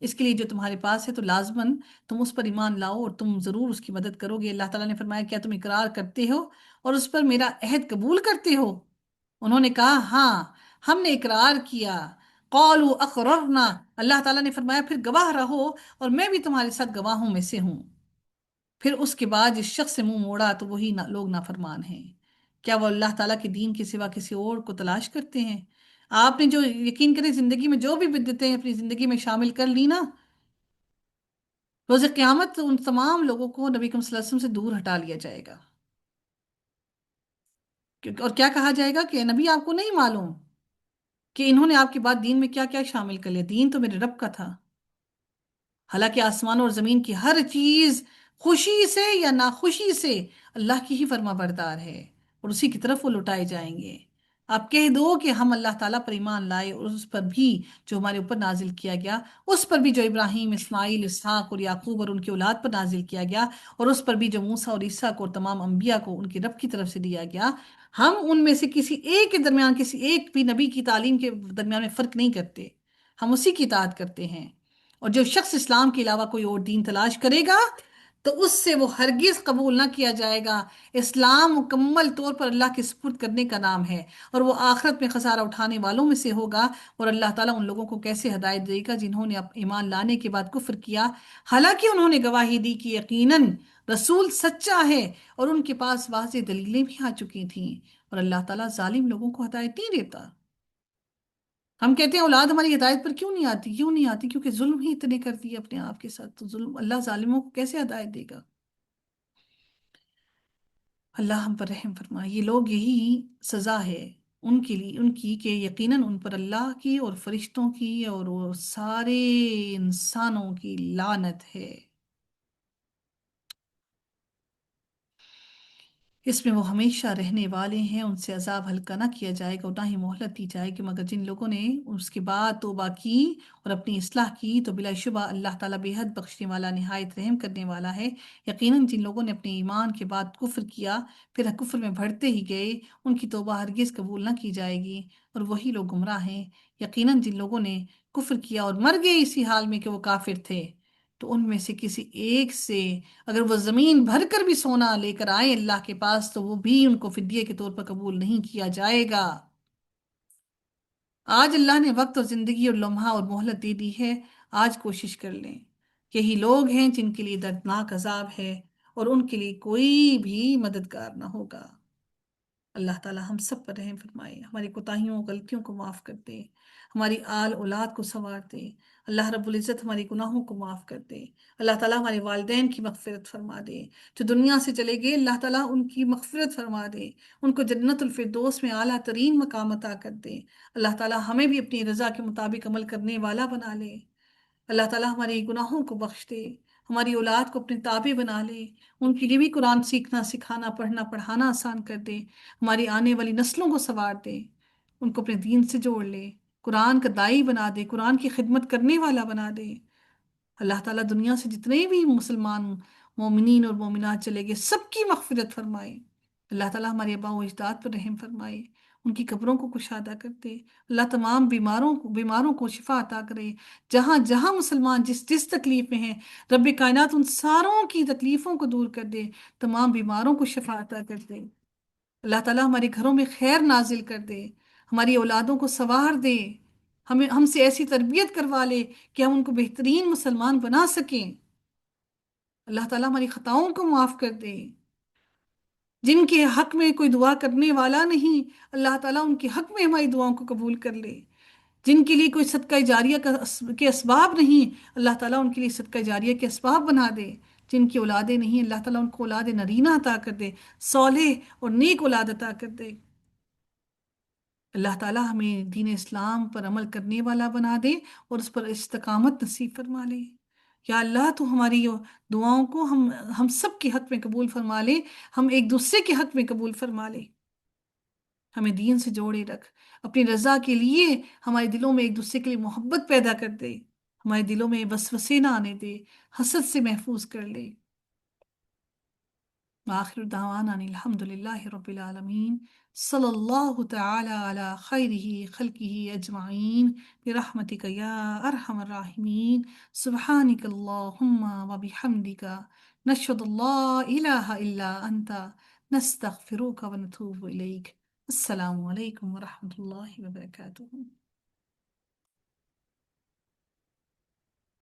اس کے لیے جو تمہارے پاس ہے تو لازماً تم اس پر ایمان لاؤ اور تم ضرور اس کی مدد کرو گے۔ اللہ تعالیٰ نے فرمایا کیا تم اقرار کرتے ہو اور اس پر میرا عہد قبول کرتے ہو؟ انہوں نے کہا ہاں ہم نے اقرار کیا۔ قالوا اقررنا، اللہ تعالیٰ نے فرمایا پھر گواہ رہو اور میں بھی تمہارے ساتھ گواہوں میں سے ہوں۔ پھر اس کے بعد جس شخص سے منہ موڑا تو وہی لوگ نافرمان ہیں۔ کیا وہ اللہ تعالیٰ کے دین کے سوا کسی اور کو تلاش کرتے ہیں؟ آپ نے جو یقین کرے زندگی میں جو بھی بدعتیں اپنی زندگی میں شامل کر لی نا، روز قیامت ان تمام لوگوں کو نبی کریم صلی اللہ علیہ وسلم سے دور ہٹا لیا جائے گا۔ اور کیا کہا جائے گا کہ نبی آپ کو نہیں معلوم کہ انہوں نے آپ کے بعد دین میں کیا کیا شامل کر لیا؟ دین تو میرے رب کا تھا۔ حالانکہ آسمان اور زمین کی ہر چیز خوشی سے یا ناخوشی سے اللہ کی ہی فرما بردار ہے اور اسی کی طرف وہ لوٹائے جائیں گے۔ آپ کہہ دو کہ ہم اللہ تعالیٰ پر ایمان لائے اور اس پر بھی جو ہمارے اوپر نازل کیا گیا، اس پر بھی جو ابراہیم، اسماعیل، اسحاق اور یعقوب اور ان کی اولاد پر نازل کیا گیا، اور اس پر بھی جو موسیٰ اور عیسیٰ کو اور تمام انبیاء کو ان کے رب کی طرف سے دیا گیا۔ ہم ان میں سے کسی ایک کے درمیان، کسی ایک بھی نبی کی تعلیم کے درمیان میں فرق نہیں کرتے، ہم اسی کی اطاعت کرتے ہیں۔ اور جو شخص اسلام کے علاوہ کوئی اور دین تلاش کرے گا تو اس سے وہ ہرگز قبول نہ کیا جائے گا۔ اسلام مکمل طور پر اللہ کے سپرد کرنے کا نام ہے، اور وہ آخرت میں خسارہ اٹھانے والوں میں سے ہوگا۔ اور اللہ تعالیٰ ان لوگوں کو کیسے ہدایت دے گا جنہوں نے ایمان لانے کے بعد کفر کیا، حالانکہ انہوں نے گواہی دی کہ یقیناً رسول سچا ہے اور ان کے پاس واضح دلیلیں بھی آ چکی تھیں۔ اور اللہ تعالیٰ ظالم لوگوں کو ہدایت نہیں دیتا۔ ہم کہتے ہیں اولاد ہماری ہدایت پر کیوں نہیں آتی؟ کیوں نہیں آتی؟ کیونکہ ظلم ہی اتنے کر دیے اپنے آپ کے ساتھ، تو ظلم اللہ ظالموں کو کیسے ہدایت دے گا؟ اللہ ہم پر رحم فرمائے۔ یہ لوگ یہی سزا ہے ان کے لیے، ان کی کہ یقیناً ان پر اللہ کی اور فرشتوں کی اور وہ سارے انسانوں کی لعنت ہے۔ اس میں وہ ہمیشہ رہنے والے ہیں، ان سے عذاب ہلکا نہ کیا جائے گا اور نہ ہی مہلت دی جائے گی، مگر جن لوگوں نے اس کے بعد توبہ کی اور اپنی اصلاح کی تو بلا شبہ اللہ تعالیٰ بے حد بخشنے والا، نہایت رحم کرنے والا ہے۔ یقیناً جن لوگوں نے اپنے ایمان کے بعد کفر کیا پھر کفر میں بڑھتے ہی گئے، ان کی توبہ ہرگز قبول نہ کی جائے گی، اور وہی لوگ گمراہ ہیں۔ یقیناً جن لوگوں نے کفر کیا اور مر گئے اسی حال میں کہ وہ کافر تھے، تو ان میں سے کسی ایک سے اگر وہ زمین بھر کر بھی سونا لے کر آئے اللہ کے پاس تو وہ بھی ان کو فدیے کے طور پر قبول نہیں کیا جائے گا۔ آج اللہ نے وقت اور زندگی اور لمحہ اور مہلت دے دی ہے، آج کوشش کر لیں۔ یہی لوگ ہیں جن کے لیے دردناک عذاب ہے اور ان کے لیے کوئی بھی مددگار نہ ہوگا۔ اللہ تعالی ہم سب پر رحم فرمائے، ہماری کوتاہیوں غلطیوں کو معاف کر دے، ہماری آل اولاد کو سنوار دے۔ اللہ رب العزت ہماری گناہوں کو معاف کر دے۔ اللہ تعالیٰ ہمارے والدین کی مغفرت فرما دے، جو دنیا سے چلے گئے اللہ تعالیٰ ان کی مغفرت فرما دے، ان کو جنت الفردوس میں اعلیٰ ترین مقام عطا کر دے۔ اللہ تعالیٰ ہمیں بھی اپنی رضا کے مطابق عمل کرنے والا بنا لے۔ اللہ تعالیٰ ہمارے گناہوں کو بخش دے، ہماری اولاد کو اپنے تابع بنا لے، ان کے لیے بھی قرآن سیکھنا، سکھانا، پڑھنا، پڑھانا آسان کر دے، ہماری آنے والی نسلوں کو سنوار دے، ان کو اپنے دین سے جوڑ لے، قرآن کا داعی بنا دے، قرآن کی خدمت کرنے والا بنا دے۔ اللہ تعالیٰ دنیا سے جتنے بھی مسلمان مومنین اور مومنات چلے گئے سب کی مغفرت فرمائے۔ اللہ تعالیٰ ہمارے آباء و اجداد پر رحم فرمائے، ان کی قبروں کو کشادہ کر دے۔ اللہ تمام بیماروں کو شفا عطا کرے، جہاں جہاں مسلمان جس جس تکلیف میں ہیں، رب کائنات ان ساروں کی تکلیفوں کو دور کر دے، تمام بیماروں کو شفا عطا کر دے۔ اللہ تعالیٰ ہمارے گھروں میں خیر نازل کر دے، ہماری اولادوں کو سنوار دے، ہم سے ایسی تربیت کروا لے کہ ہم ان کو بہترین مسلمان بنا سکیں۔ اللہ تعالیٰ ہماری خطاؤں کو معاف کر دے۔ جن کے حق میں کوئی دعا کرنے والا نہیں، اللہ تعالیٰ ان کے حق میں ہماری دعاؤں کو قبول کر لے۔ جن کے لیے کوئی صدقہ جاریہ کے اسباب نہیں، اللہ تعالیٰ ان کے لیے صدقہ جاریہ کے اسباب بنا دے۔ جن کی اولادیں نہیں، اللہ تعالیٰ ان کو اولاد نرینہ عطا کر دے، صالح اور نیک اولاد عطا کر دے۔ اللہ تعالیٰ ہمیں دین اسلام پر عمل کرنے والا بنا دے اور اس پر استقامت نصیب فرما لے۔ یا اللہ تو ہماری دعاؤں کو ہم سب کے حق میں قبول فرما لے، ہم ایک دوسرے کے حق میں قبول فرما لے، ہمیں دین سے جوڑے رکھ، اپنی رضا کے لیے ہمارے دلوں میں ایک دوسرے کے لیے محبت پیدا کر دے، ہمارے دلوں میں وسوسے نہ آنے دے، حسد سے محفوظ کر لے۔ وآخر دعوانا ان الحمد للہ رب العالمین۔ صلی اللہ تعالی علی خیرہ خلقہ اجمعین برحمتک یا ارحم الراحمین سبحانک اللہم و بحمدک نشہد اللہ الہ الا انت نستغفرک و نتوب الیک۔ السلام علیکم ورحمۃ اللہ وبرکاتہ۔